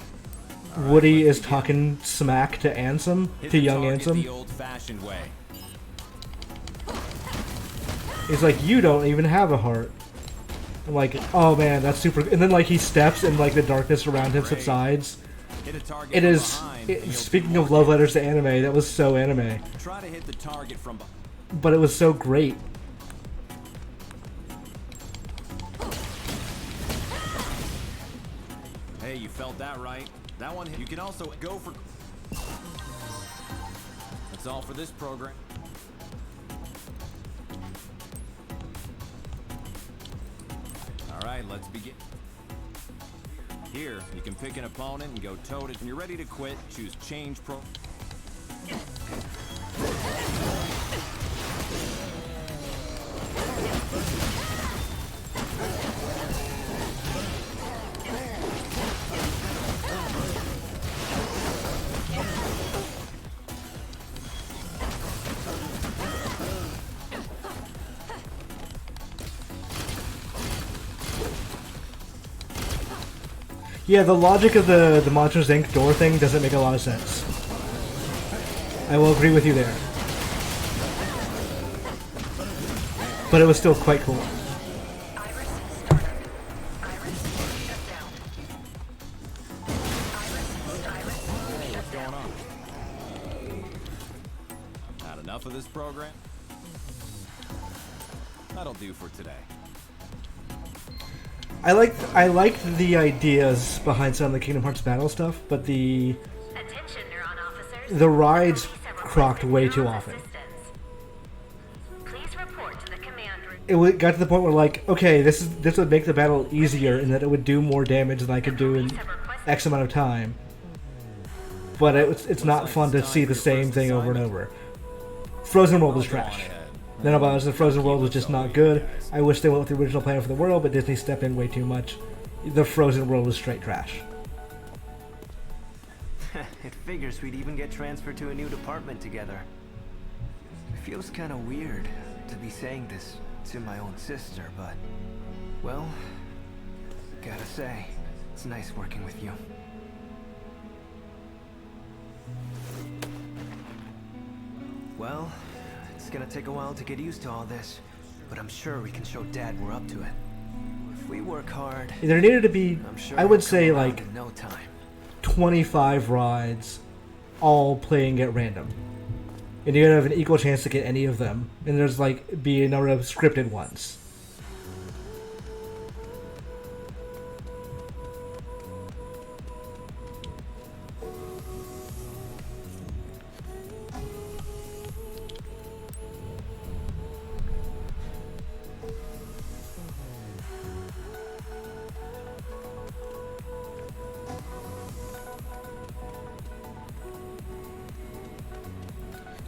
Woody is talking smack to Ansem, Hit to the young target Ansem. the old-fashioned way. He's like, you don't even have a heart. I'm like, oh man, that's super. And then like he steps and like the darkness around him subsides. Hit a target It from is. behind, and you'll Speaking do of more love letters to anime, that was so anime, Try to hit the target from behind. but it was so great. Hey, you felt that right. That one, you can also go for... That's all for this program. Alright, let's begin. Here, you can pick an opponent and go toe-to. When you're ready to quit, choose change pro... Yeah, the logic of the Monsters Inc. door thing doesn't make a lot of sense. I will agree with you there. But it was still quite cool. Iris startup. Iris shut down. Iris do for today? I liked the ideas behind some of the Kingdom Hearts battle stuff, but the rides crocked way too often. Got to the point where, like, okay, this would make the battle easier in that it would do more damage than I could do in X amount of time. But it's not fun to see the same thing over and over. Frozen World was trash. Nanobots, the Frozen World was just not good. I wish they went with the original plan for the world, but Disney stepped in way too much. The Frozen World was straight trash. It figures we'd even get transferred to a new department together. It feels kind of weird to be saying this to my own sister, but, well, gotta say, it's nice working with you. Well, it's gonna take a while to get used to all this, but I'm sure we can show Dad we're up to it. If we work hard, there needed to be, I'm sure I would say, like, in no time. 25 rides, all playing at random. And you're gonna have an equal chance to get any of them. And there's, like, be a number of scripted ones.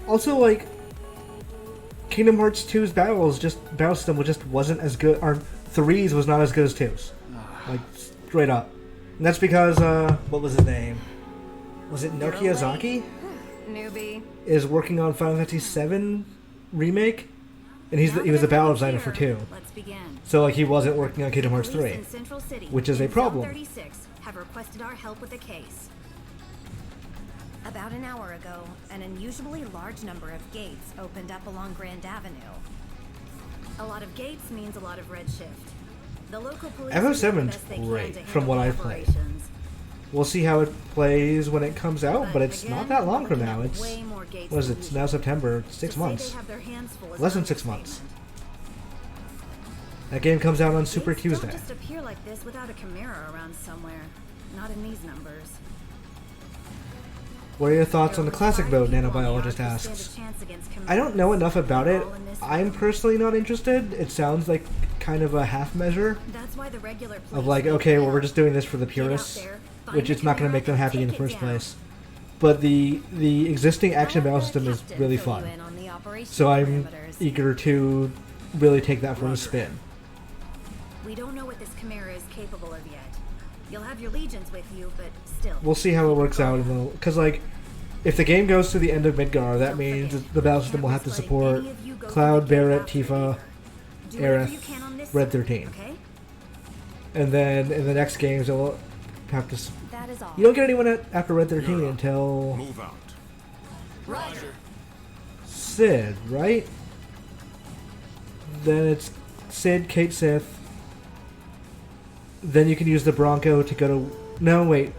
Also, like, Kingdom Hearts 2's battle system just wasn't as good, or 3's was not as good as 2's. Like, straight up. And that's because, what was his name? Was it Nokia Zaki? Newbie. Is working on Final Fantasy VII Remake, and he was the battle designer for 2. Let's begin. So, like, he wasn't working on Kingdom Hearts 3, which is a problem. 36 have requested our help with a case. About an hour ago, an unusually large number of gates opened up along Grand Avenue. A lot of gates means a lot of redshift. The local police FF7's great, from what I've played. We'll see how it plays when it comes out, but it's not that long from now. It's, what is it, it's now September, 6 months. Less than 6 months. That game comes out on Super Tuesday. Don't just appear like this without a Chimera around somewhere. Not in these numbers. What are your thoughts on the classic mode, Nanobiologist asks. I don't know enough about it. I'm personally not interested. It sounds like kind of a half measure of like, okay, well, we're just doing this for the purists, which it's not going to make them happy in the first place. But the existing action battle system is really fun. So I'm eager to really take that for a spin. We don't know what this Chimera is capable of yet. You'll have your legions with you, but still. We'll see how it works out. Because, like, if the game goes to the end of Midgar, that means the battle system will have to support Cloud, Barret, Tifa, Aerith, Red 13. And then in the next games, it will have to... You don't get anyone after Red 13 until... Move out. Roger. Sid, right? Then it's Sid, Kate Sith. Then you can use the Bronco to go to... No, wait.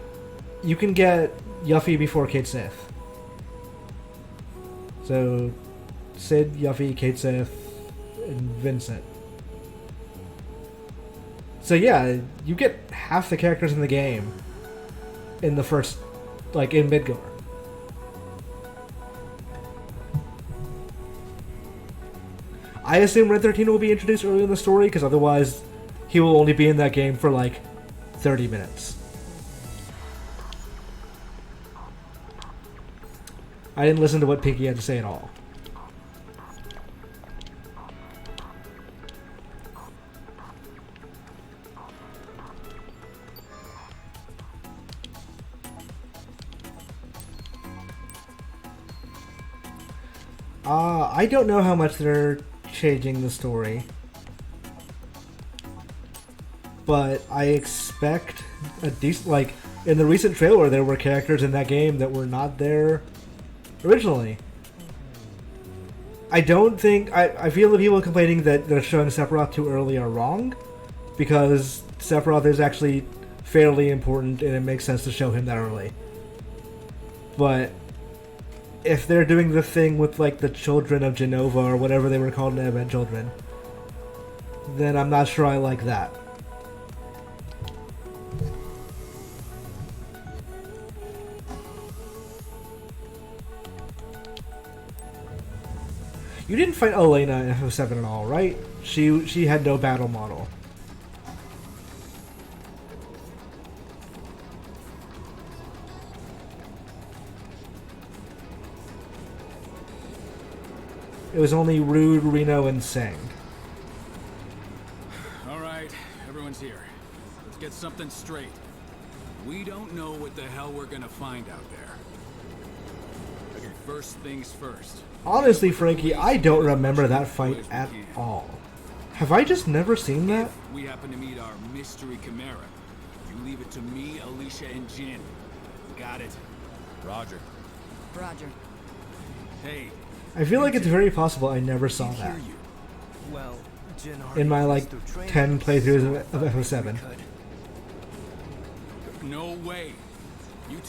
You can get Yuffie before Kate Sith. So, Sid, Yuffie, Kate Sith, and Vincent. So yeah, you get half the characters in the game in the first... like, in Midgar. I assume Red 13 will be introduced early in the story, because otherwise... he will only be in that game for like 30 minutes. I didn't listen to what Pinky had to say at all. I don't know how much they're changing the story. But I expect a decent, like, in the recent trailer, there were characters in that game that were not there originally. I don't think, I feel the people complaining that they're showing Sephiroth too early are wrong, because Sephiroth is actually fairly important and it makes sense to show him that early. But if they're doing the thing with, like, the children of Genova or whatever they were called in Advent Children, then I'm not sure I like that. You didn't fight Elena in FF7 at all, right? She had no battle model. It was only Rude, Reno, and Sang. All right, everyone's here. Let's get something straight. We don't know what the hell we're gonna find out there. Okay, first things first. Honestly, Frankie, I don't remember that fight at all. Have I just never seen that? If we happen to meet our mystery Chimera, you leave it to me, Alicia, and Jin. Got it? Roger. Roger. Hey. I feel like it's very possible I never saw that. Well, Jin In my, like, 10 playthroughs of FF7. No way.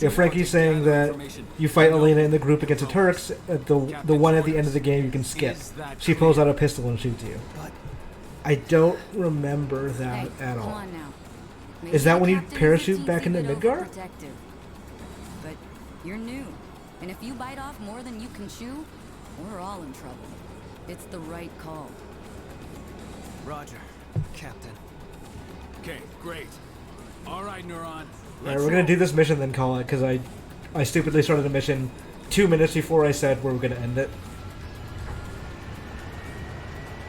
Yeah, Frankie's saying that you fight Elena in the group against the Turks, the one at the end of the game you can skip. She pulls out a pistol and shoots you. I don't remember that at all. Is that when you parachute back into Midgar? But you're new, and if you bite off more than you can chew, we're all in trouble. It's the right call. Roger, Captain. Okay, great. All right, Neuron. Alright, we're gonna do this mission then, call it, because I stupidly started the mission 2 minutes before I said we were gonna end it.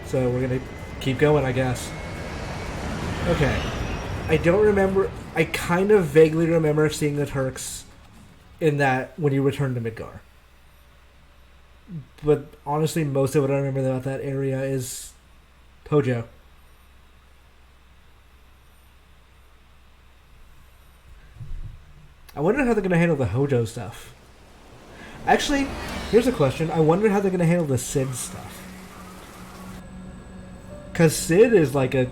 So we're gonna keep going, I guess. Okay. I don't remember. I kind of vaguely remember seeing the Turks in that when you return to Midgar. But honestly, most of what I remember about that area is Hojo. I wonder how they're going to handle the Hojo stuff. Actually, here's a question. I wonder how they're going to handle the Sid stuff. Because Sid is like a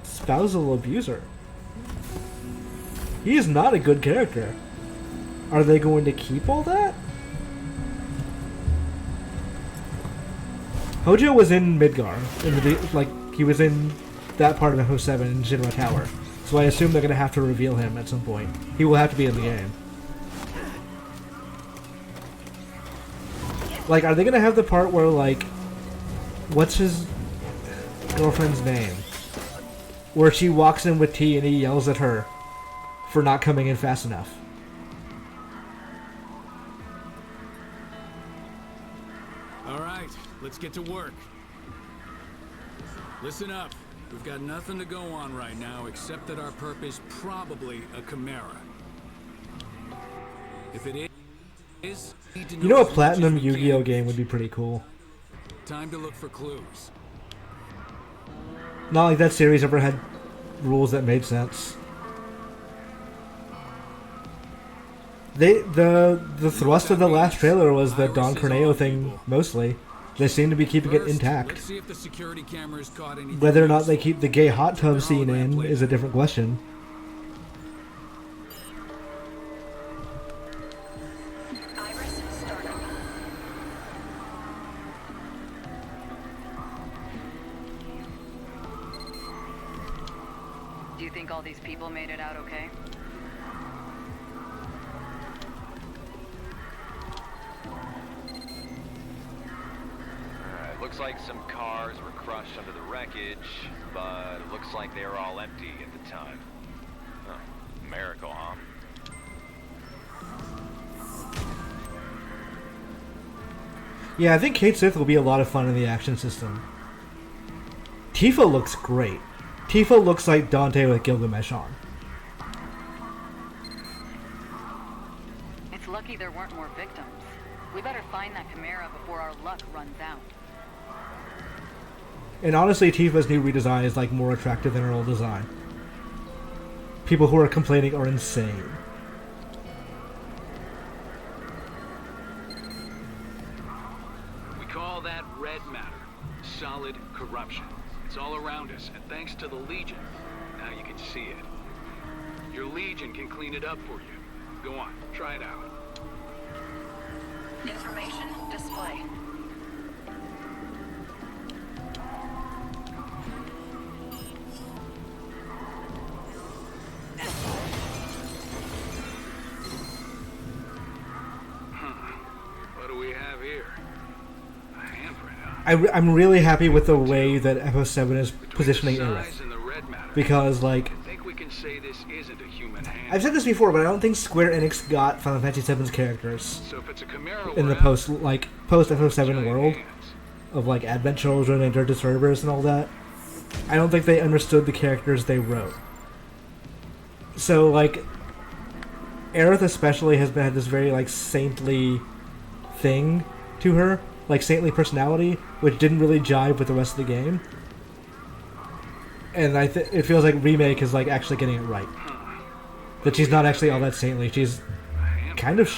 spousal abuser. He is not a good character. Are they going to keep all that? Hojo was in Midgar. He was in that part of FF7 in Shinra Tower. So I assume they're going to have to reveal him at some point. He will have to be in the game. Like, are they going to have the part where, like, what's his girlfriend's name? Where she walks in with tea and he yells at her for not coming in fast enough. All right, let's get to work. Listen up. We've got nothing to go on right now except that our perp is probably a Chimera. If it is, you know, a platinum Yu-Gi-Oh game would be pretty cool. Time to look for clues. Not like that series ever had rules that made sense. The thrust of the last trailer was the Don Corneo thing mostly. They seem to be keeping it intact. Let's see if the security cameras caught anything. Whether or not they keep the gay hot tub scene in is a different question. Iris startup. Do you think all these people made it out okay? Looks like some cars were crushed under the wreckage, but it looks like they were all empty at the time. Huh. Miracle, huh? Yeah, I think Kate Sith will be a lot of fun in the action system. Tifa looks great. Tifa looks like Dante with Gilgamesh on. It's lucky there weren't more victims. We better find that Chimera before our luck runs out. And honestly, Tifa's new redesign is like more attractive than her old design. People who are complaining are insane. We call that red matter. Solid corruption. It's all around us, and thanks to the Legion, now you can see it. Your Legion can clean it up for you. Go on, try it out. Information display. I'm really happy with the way that FF7 is Between positioning the Aerith. size and the red matter, Because, like, I think we can say this isn't a human hand. I've said this before, but I don't think Square Enix got Final Fantasy VII's characters So if it's a chimera in we're the after, post FF7 giant world hands. of, like, Advent Children and Dirge Cerberus and all that. I don't think they understood the characters they wrote. So, like, Aerith especially has had this very, like, saintly thing to her, like, saintly personality, which didn't really jive with the rest of the game. And it feels like Remake is, like, actually getting it right. That she's not actually all that saintly. She's A hand kind of...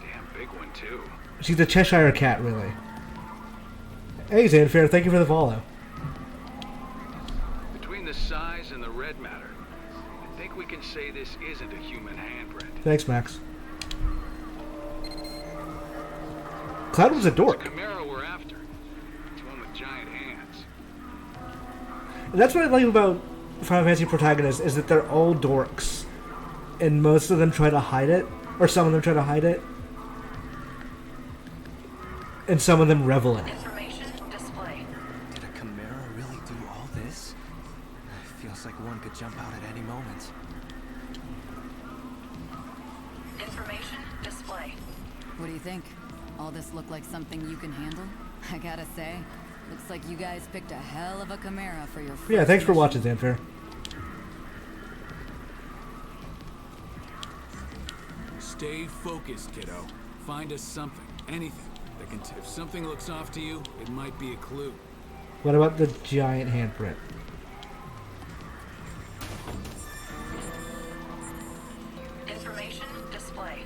damn big one too. she's a Cheshire cat, really. Hey, Zanfair, thank you for the follow. Between the size and the red matter, I think we can say this isn't a human handprint. Thanks, Max. Cloud was a It's a dork. chimera we're after. It's one with giant hands. And that's what I like about Final Fantasy protagonists, is that they're all dorks. And most of them try to hide it. Or some of them try to hide it. And some of them revel in it. Information display. Did a chimera really do all this? It feels like one could jump out at any moment. Information display. What do you think? All this look like something you can handle? I gotta say, looks like you guys picked a hell of a chimera for your first Yeah, thanks for mission. watching, Zanfair. Stay focused, kiddo. Find us something, anything that can. If something looks off to you, it might be a clue. What about the giant handprint? Information display.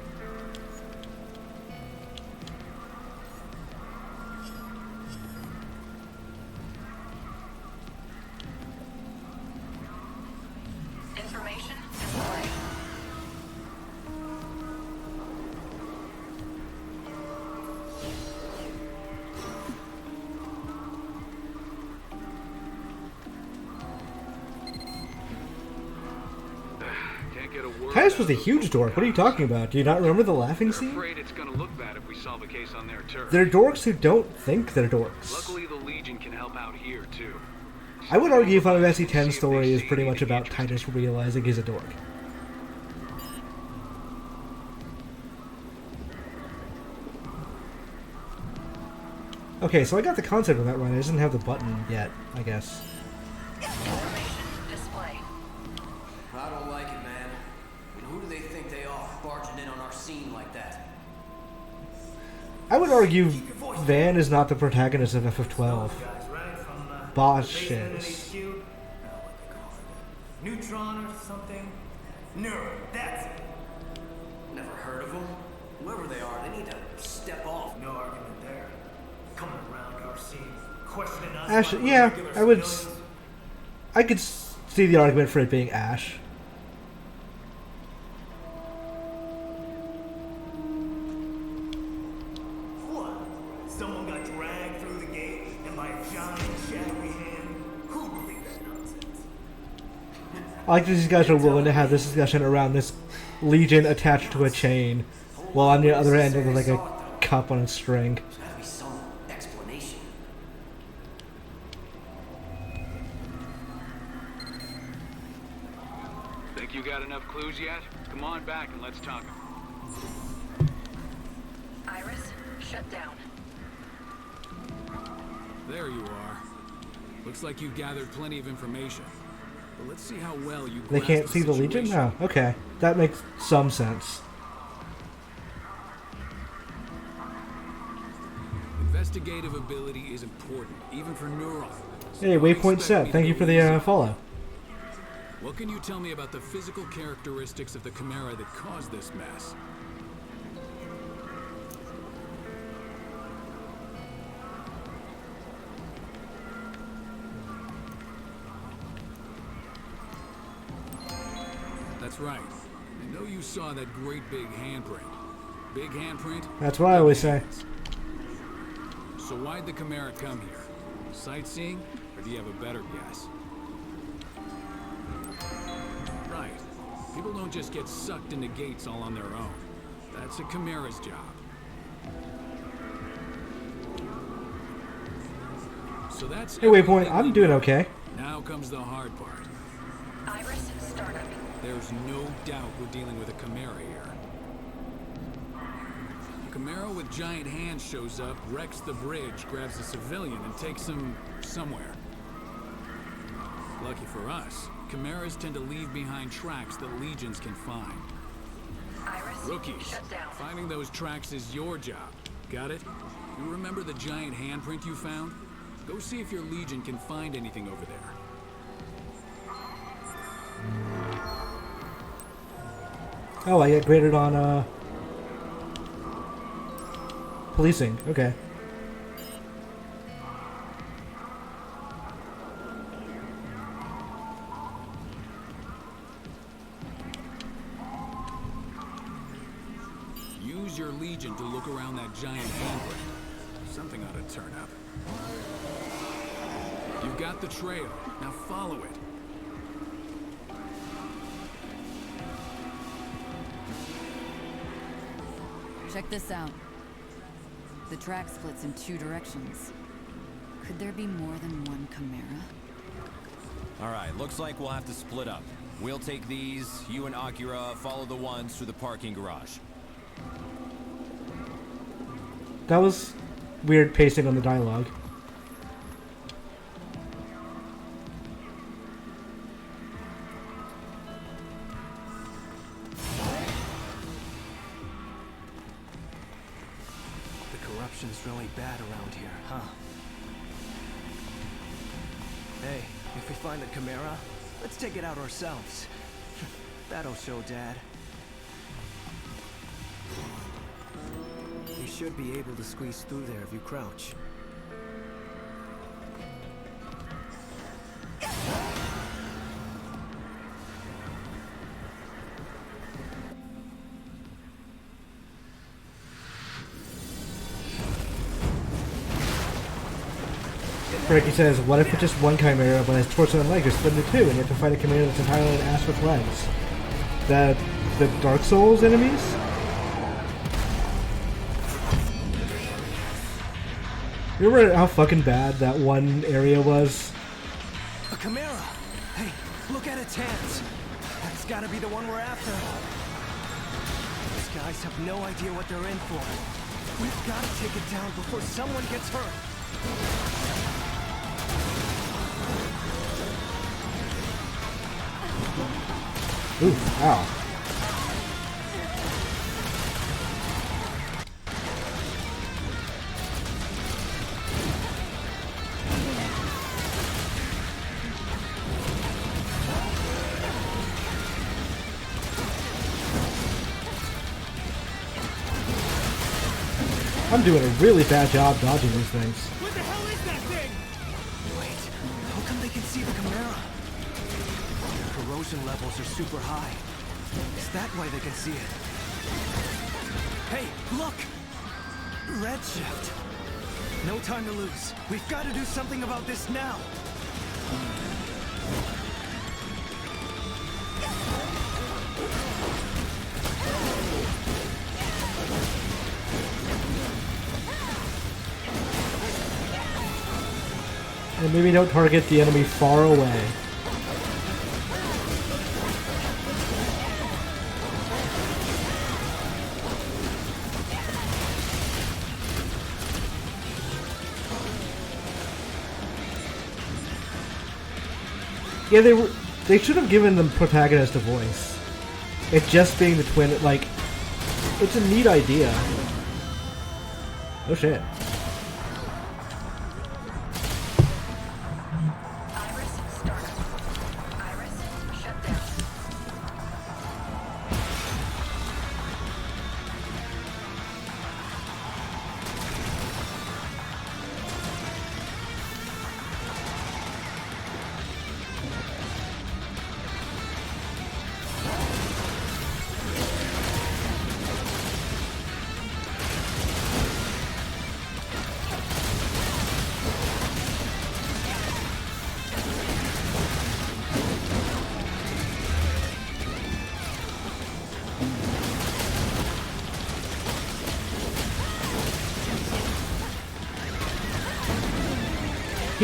Information display. Can't get a word. Titus out was a of those huge dork. What are you talking about? Do you not remember the laughing They're scene? afraid it's gonna look bad if we solve a case on their turf. They're dorks who don't think they're dorks. Luckily, the Legion can help out here too. I would argue Final Fantasy X's story is pretty much about Titus realizing he's a dork. Okay, so I got the concept of that right. I just didn't have the button yet, I guess. Information display. I don't like it, man. And who do they think they are, barging in on our scene like that? I would argue Van is not the protagonist of FF12. Bosch is. Neutron or something? Neuro, that's it. Never heard of them? Whoever they are, they need to step off. No argument there. Coming around our scene, questioning us. Ash, like we're yeah, regular I would. civilians. I could see the argument for it being Ash. What? Someone got dragged through the gate and by a giant shadowy hand? Who'd believe that nonsense? I like that these guys are willing to have this discussion around this Legion attached to a chain, while on the other end there's like a cup on a string. There's gotta be some explanation. Think you got enough clues yet? Come on back and let's talk. Iris, shut down. There you are. Looks like you've gathered plenty of information. But let's see how well you They grasp can't see the Legion? situation. No, okay. That makes some sense. Investigative ability is important, even for neurons. Hey, waypoint set. Thank you for the follow. What can you tell me about the physical characteristics of the Chimera that caused this mess? That's right. I know you saw that great big handprint. Big handprint? That's what I always say. So why'd the Chimera come here? Sightseeing? Or do you have a better guess? Right. People don't just get sucked into gates all on their own. That's a Chimera's job. So that's Hey, Waypoint, everything I'm we doing know. okay. Now comes the hard part. Iris, startup. There's no doubt we're dealing with a Chimera here. A Chimera with giant hands shows up, wrecks the bridge, grabs a civilian, and takes him somewhere. Lucky for us, Chimeras tend to leave behind tracks that legions can find. Iris, Rookies, shut down. finding those tracks is your job. Got it? You remember the giant handprint you found? Go see if your legion can find anything over there. Oh, I get graded on policing. Okay. Use your legion to look around that giant handprint. Something ought to turn up. You've got the trail. Now follow it. Check this out. The track splits in 2 directions. Could there be more than one Chimera? Alright, looks like we'll have to split up. We'll take these, you and Akira follow the ones through the parking garage. That was weird pacing on the dialogue. The corruption's really bad around here, huh? Hey, if we find the Chimera, let's take it out ourselves. That'll show Dad. You should be able to squeeze through there if you crouch. Frankie says, what if it's just one Chimera, but its torso and legs are split into 2, and you have to fight a Chimera that's entirely an ass with legs? The Dark Souls enemies? You remember how fucking bad that one area was? A Chimera! Hey, look at its hands! That's gotta be the one we're after. These guys have no idea what they're in for. We've gotta take it down before someone gets hurt. Ooh, ow. I'm doing a really bad job dodging these things. What the hell is that thing? Wait, how come they can see the Chimera? Their corrosion levels are super high. Is that why they can see it? Hey, look! Redshift. No time to lose. We've got to do something about this now. And maybe don't target the enemy far away. Yeah, they should have given the protagonist a voice. It just being the twin, like, it's a neat idea. Oh shit. Iris, startup. Iris, shut down.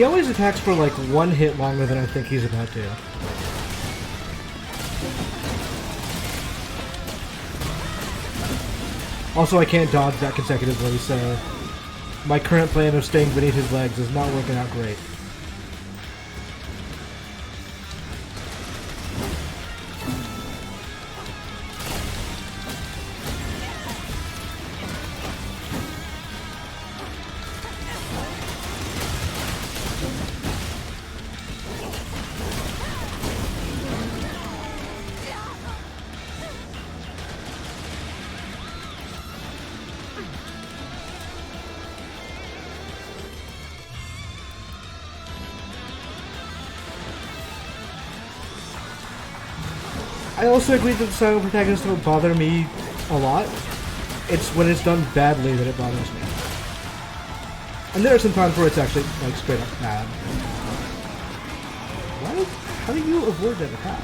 He always attacks for like one hit longer than I think he's about to. Also, I can't dodge that consecutively, so my current plan of staying beneath his legs is not working out great. I also agree that the silent protagonists don't bother me a lot. It's when it's done badly that it bothers me. And there are some times where it's actually, like, straight up bad. What? How do you avoid that attack?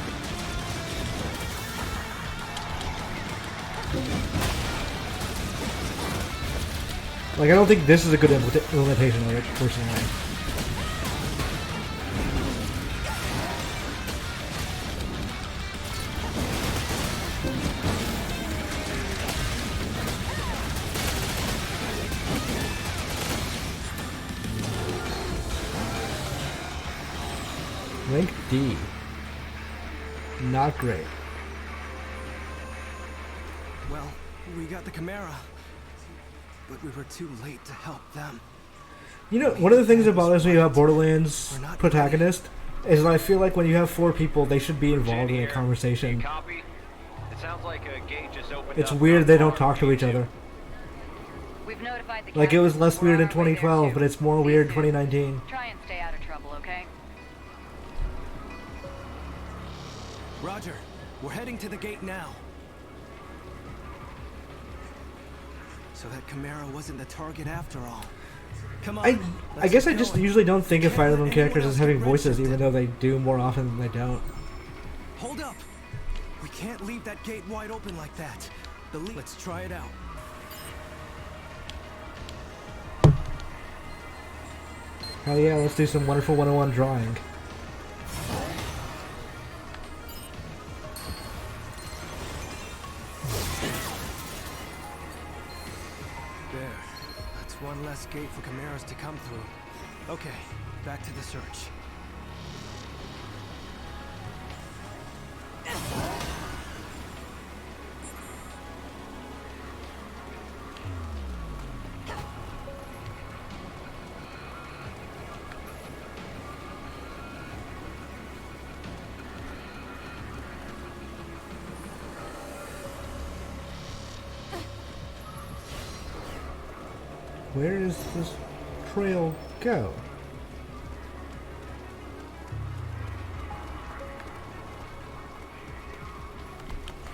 Like, I don't think this is a good implementation of it, personally. Link D. Not great. Well, we got the Chimera, but we were too late to help them. You know, one of the things that bothers me about Borderlands protagonist is that I feel like when you have 4 people, they should be involved in a conversation. Copy. It sounds like a gate just opened It's up weird they don't talk to each other. We've notified the Like, it was captain. less We're weird on in our way there, 2012, too. but it's more See weird you in soon. 2019. Try and stay out of trouble, okay? Roger, we're heading to the gate now. So that Chimera wasn't the target after all. Come on. I guess I just usually don't think of Fire Emblem characters as having voices, even though they do more often than they don't. Hold up. We can't leave that gate wide open like that. Let's try it out. Hell yeah, let's do some wonderful 101 drawing. There. That's one less gate for Chimeras to come through. Okay, back to the search. Where does this trail go?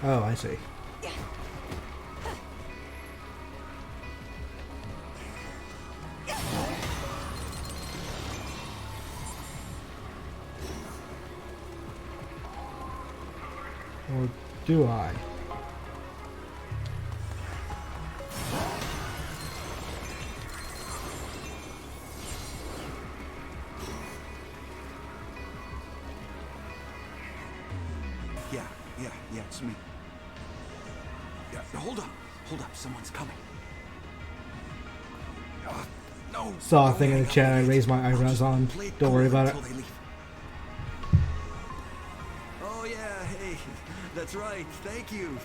Oh, I see. Or do I? Yeah, it's me. Yeah, hold up, someone's coming. No. Saw a thing in the chat I raised my eyebrows on. Don't worry about it. Oh yeah, hey, that's right. Thank you.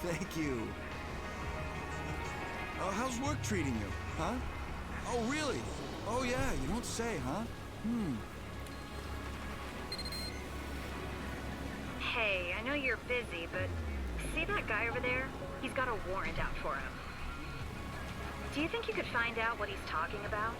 How's work treating you, huh? Oh really? Oh yeah, you don't say, huh? Hey, I know you're busy, but see that guy over there? He's got a warrant out for him. Do you think you could find out what he's talking about?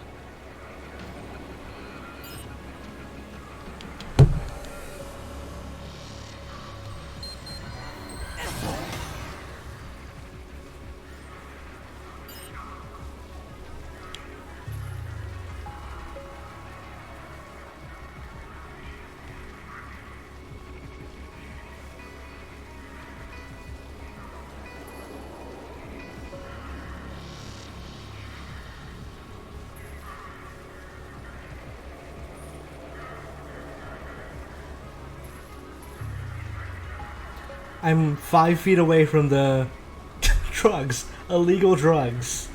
I'm 5 feet away from the drugs. Illegal drugs.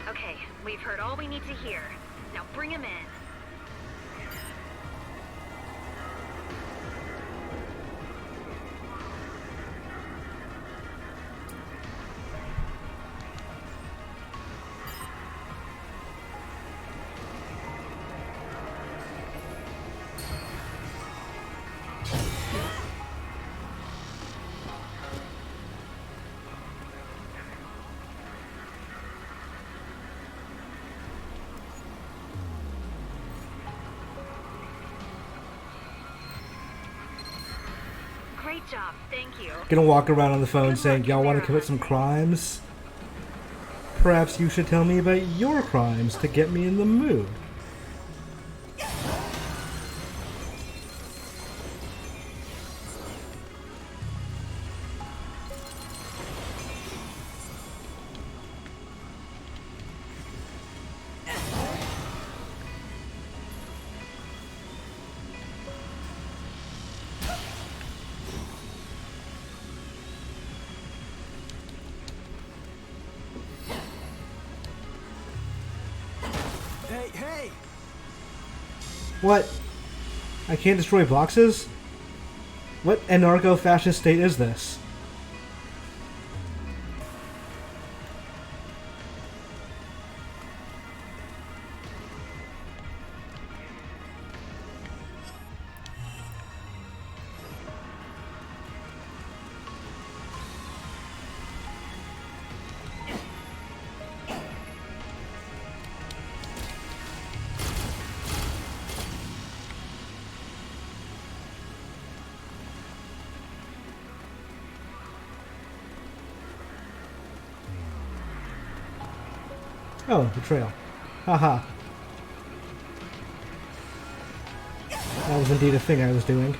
Okay, we've heard all we need to hear. Now bring him in. Great job, thank you. Gonna walk around on the phone saying, y'all want to commit some crimes? Perhaps you should tell me about your crimes to get me in the mood. Hey! What? I can't destroy boxes? What anarcho-fascist state is this? Oh, the trail. Haha. That was indeed a thing I was doing.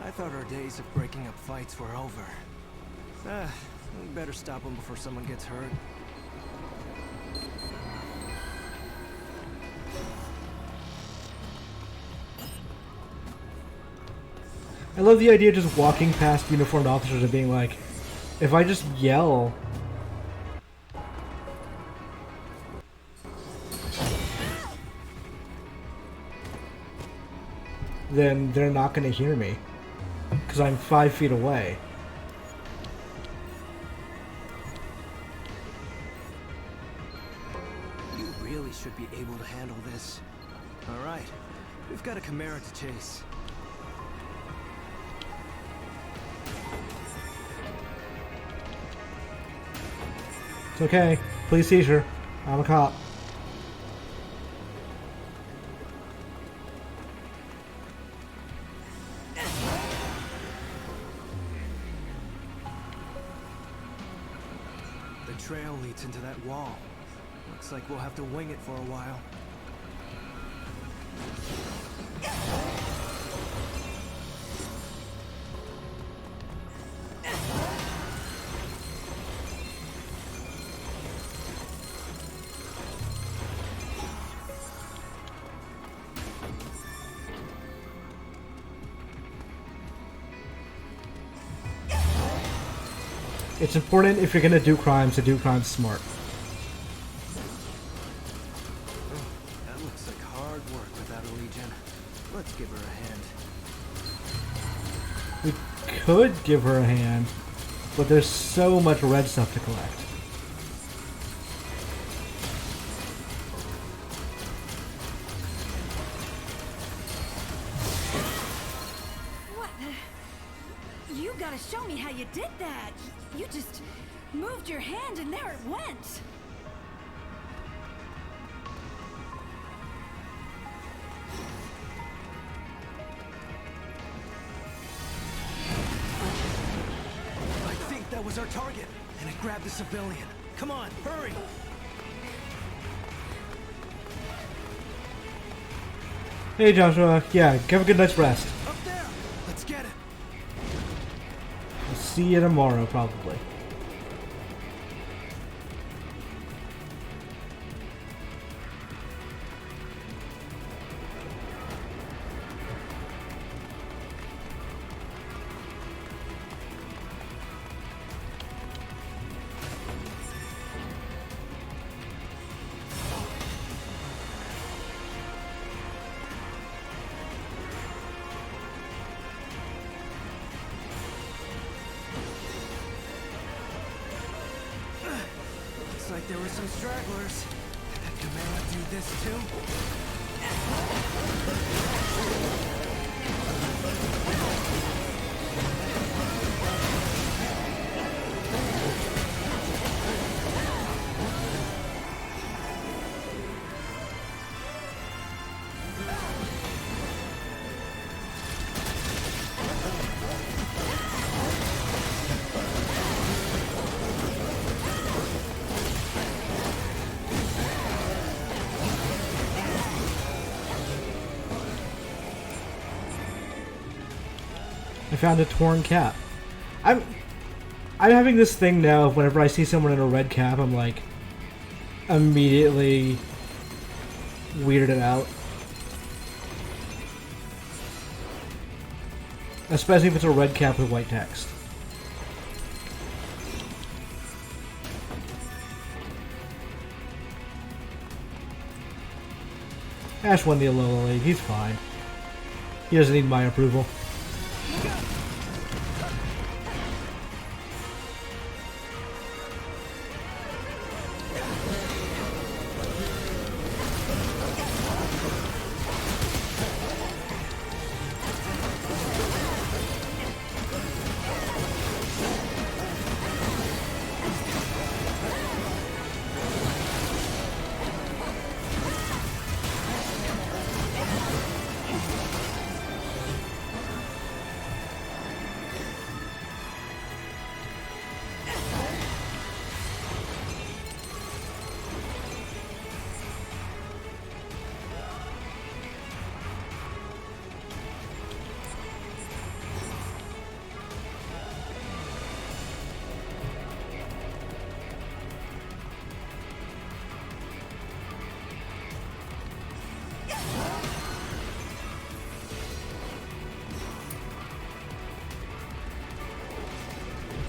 I thought our days of breaking up fights were over. We better stop them before someone gets hurt. I love the idea of just walking past uniformed officers and being like, if I just yell... then they're not going to hear me. Because I'm 5 feet away. You really should be able to handle this. Alright, we've got a Chimera to chase. It's okay. Please seizure. I'm a cop. The trail leads into that wall. Looks like we'll have to wing it for a while. It's important if you're gonna do crimes to do crimes smart. That looks like hard work without a Legion. Let's give her a hand. We could give her a hand, but there's so much red stuff to collect. What? You gotta show me how you did that. You just moved your hand and there it went. I think that was our target, and it grabbed the civilian. Come on, hurry! Hey Joshua, yeah, have a good night's rest. Up there! Let's get it! see you tomorrow, probably. Looks like there were some stragglers. Did Chimera do this too? I found a torn cap. I'm having this thing now of whenever I see someone in a red cap, I'm like immediately weirded out. Especially if it's a red cap with white text. Ash won the Alola League, he's fine. He doesn't need my approval.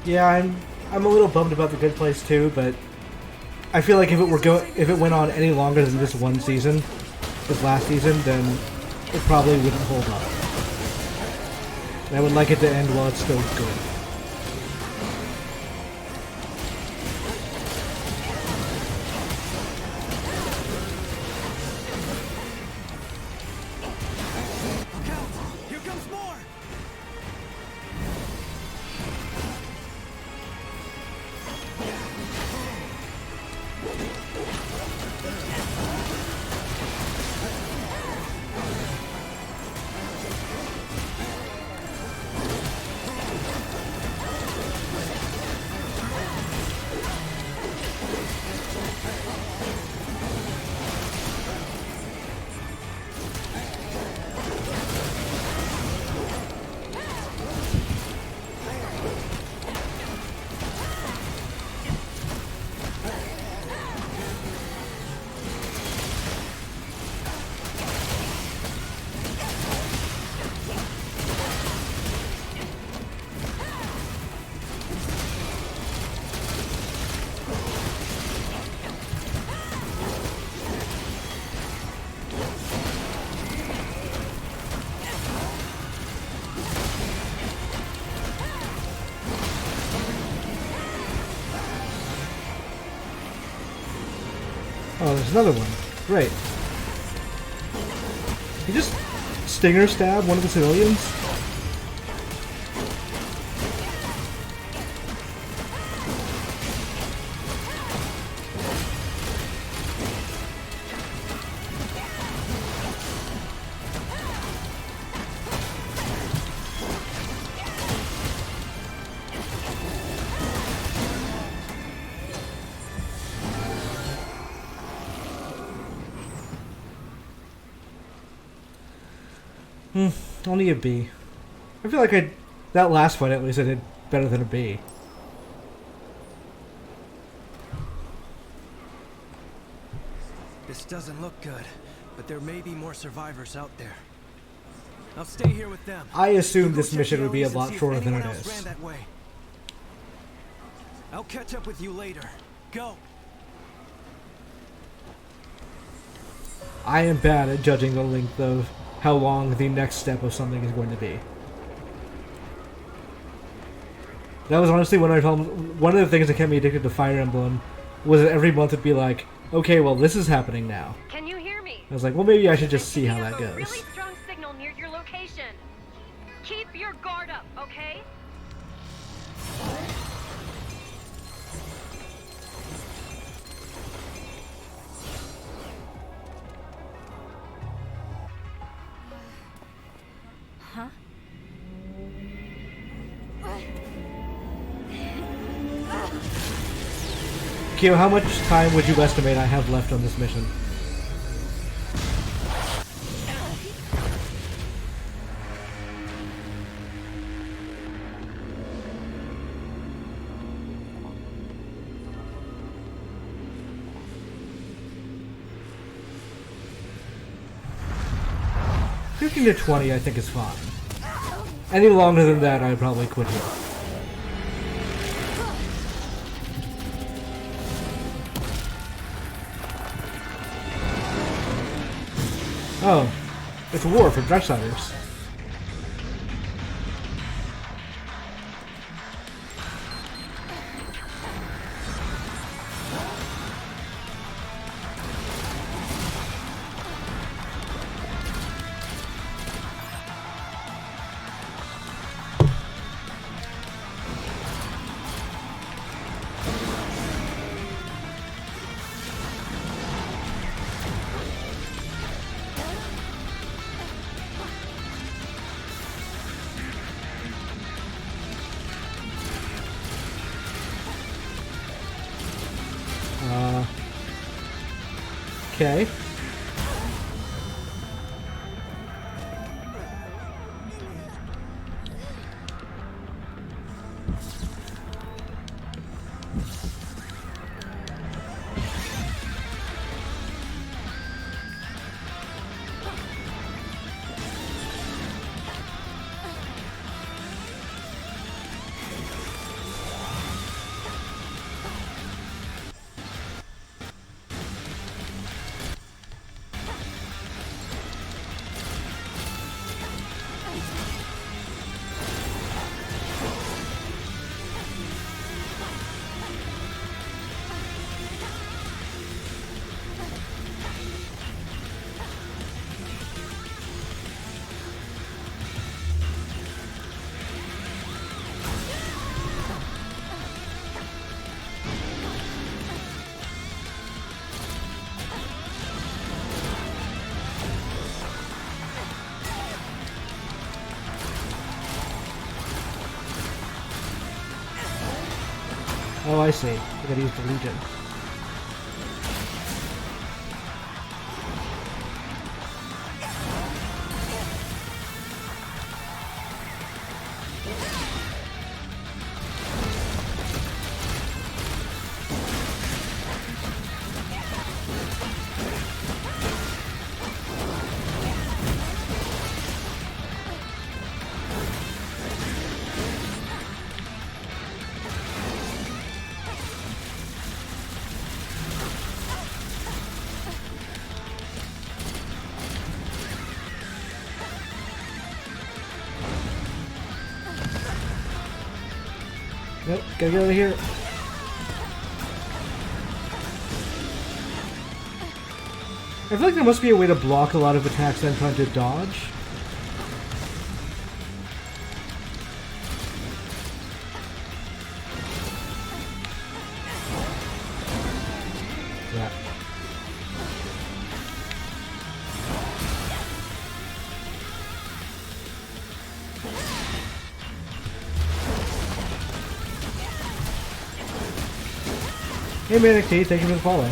Yeah, I'm a little bummed about the good place too, but I feel like if it went on any longer than this one season, this last season, then it probably wouldn't hold up. And I would like it to end while it's still good. Oh, there's another one. Great. You just stinger stab one of the civilians? Only a B. I feel like that last fight at least I did better than a B. This doesn't look good, but there may be more survivors out there. I'll stay here with them. I assumed You go this check mission the would be a alleys and lot see if shorter than anyone it else ran is. that way. I'll catch up with you later. Go. I am bad at judging the length of how long the next step of something is going to be. That was honestly one of the things that kept me addicted to Fire Emblem, was that every month it'd be like, okay, well this is happening now. Can you hear me? I was like, well maybe I should just see how that A goes. really strong signal near your location. Keep your guard up, okay? Huh? Kyo, how much time would you estimate I have left on this mission? To 20, I think is fine. Any longer than that, I'd probably quit here. Oh, it's a war for Darksiders. Okay. Oh, I see. I gotta use the Legion. Nope, gotta get out of here. I feel like there must be a way to block a lot of attacks then trying to dodge. Yeah. Hey Manic T, thank you for the follow.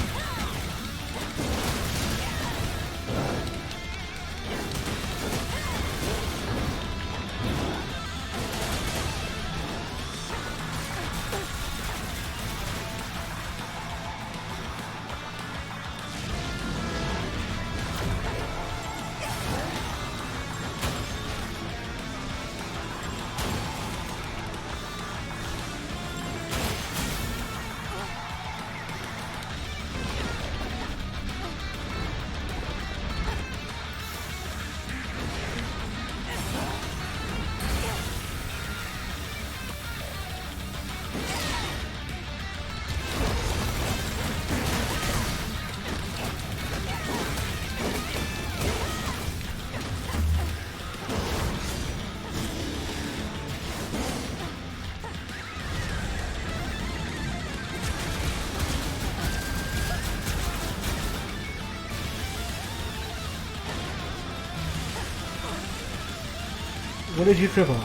What did you trip on?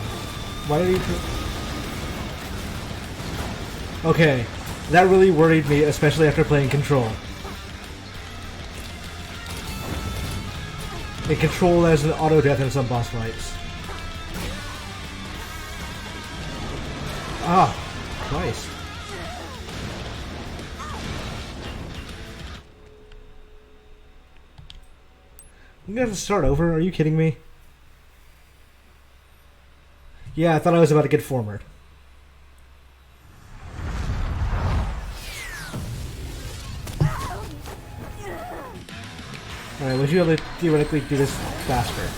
Why did you trip? Okay, that really worried me, especially after playing Control. And Control has an auto death in some boss fights. Ah, Christ. I'm gonna have to start over. Are you kidding me? Yeah, I thought I was about to get forward. Alright, would you be able to theoretically do this faster?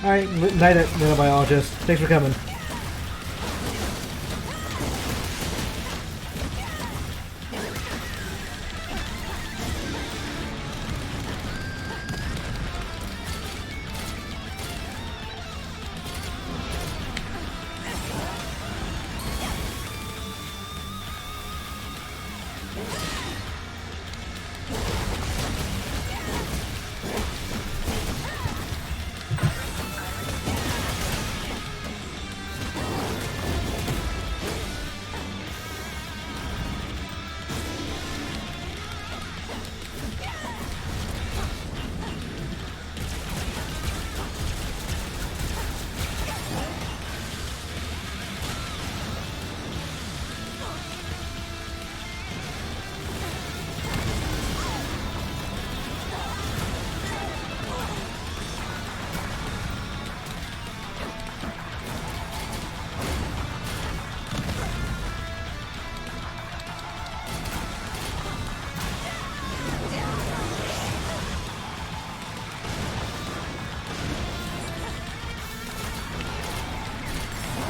Alright, night nanobiologist. Thanks for coming.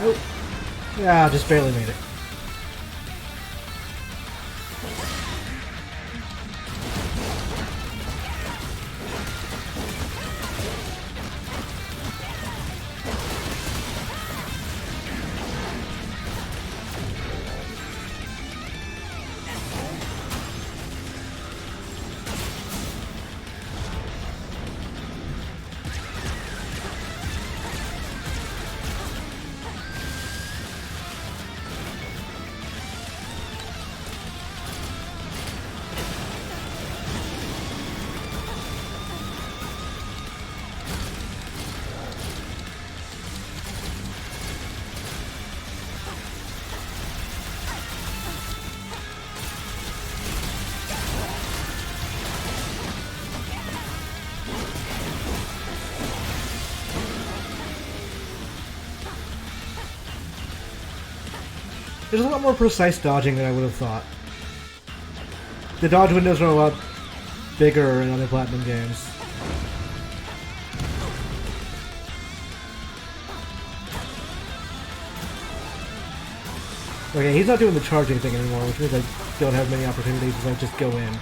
Nope. Yeah, just barely made it. There's a lot more precise dodging than I would have thought. The dodge windows are a lot bigger in other Platinum games. Okay, he's not doing the charging thing anymore, which means I don't have many opportunities if I just go in.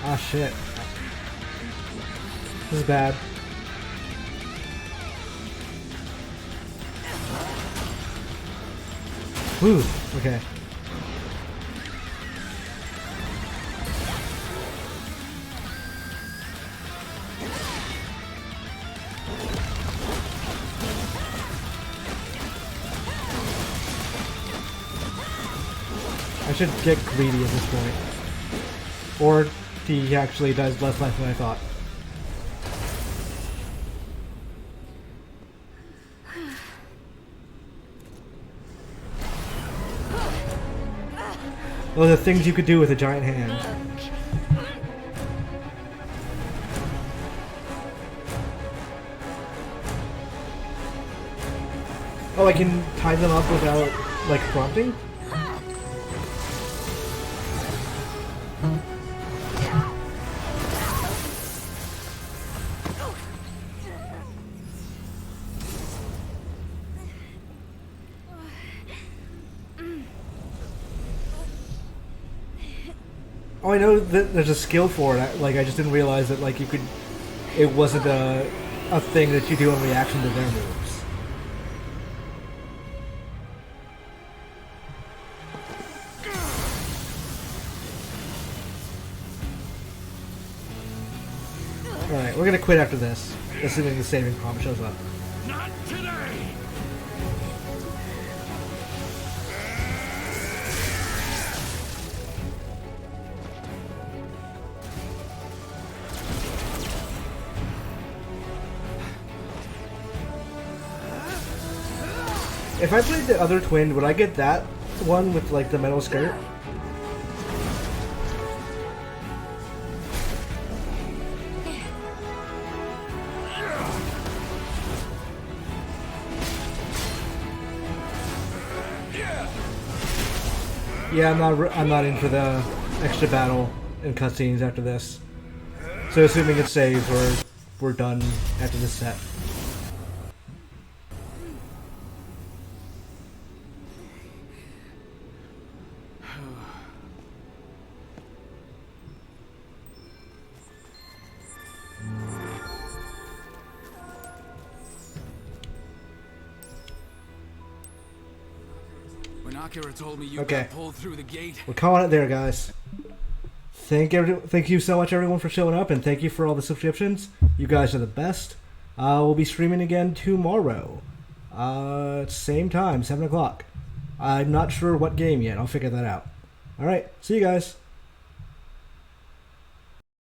Ah, shit. This is bad. Whew, okay. I should get greedy at this point. Or he actually does less life than I thought. Well, the things you could do with a giant hand. Oh, I can tie them up without, like, prompting? Oh, I know that there's a skill for it. Like, I just didn't realize that, like, you could... It wasn't a thing that you do in reaction to their moves. Alright, we're gonna quit after this, assuming the saving prompt shows up. Not today! If I played the other twin, would I get that one with, like, the metal skirt? Yeah, I'm not in for the extra battle and cutscenes after this. So assuming it saves, we're done after this set. When Akira told me you Okay. got pulled through the gate. We're calling it there, guys. Thank you so much, everyone, for showing up, and thank you for all the subscriptions. You guys are the best. We'll be streaming again tomorrow. Same time, 7 o'clock. I'm not sure what game yet. I'll figure that out. Alright, see you guys.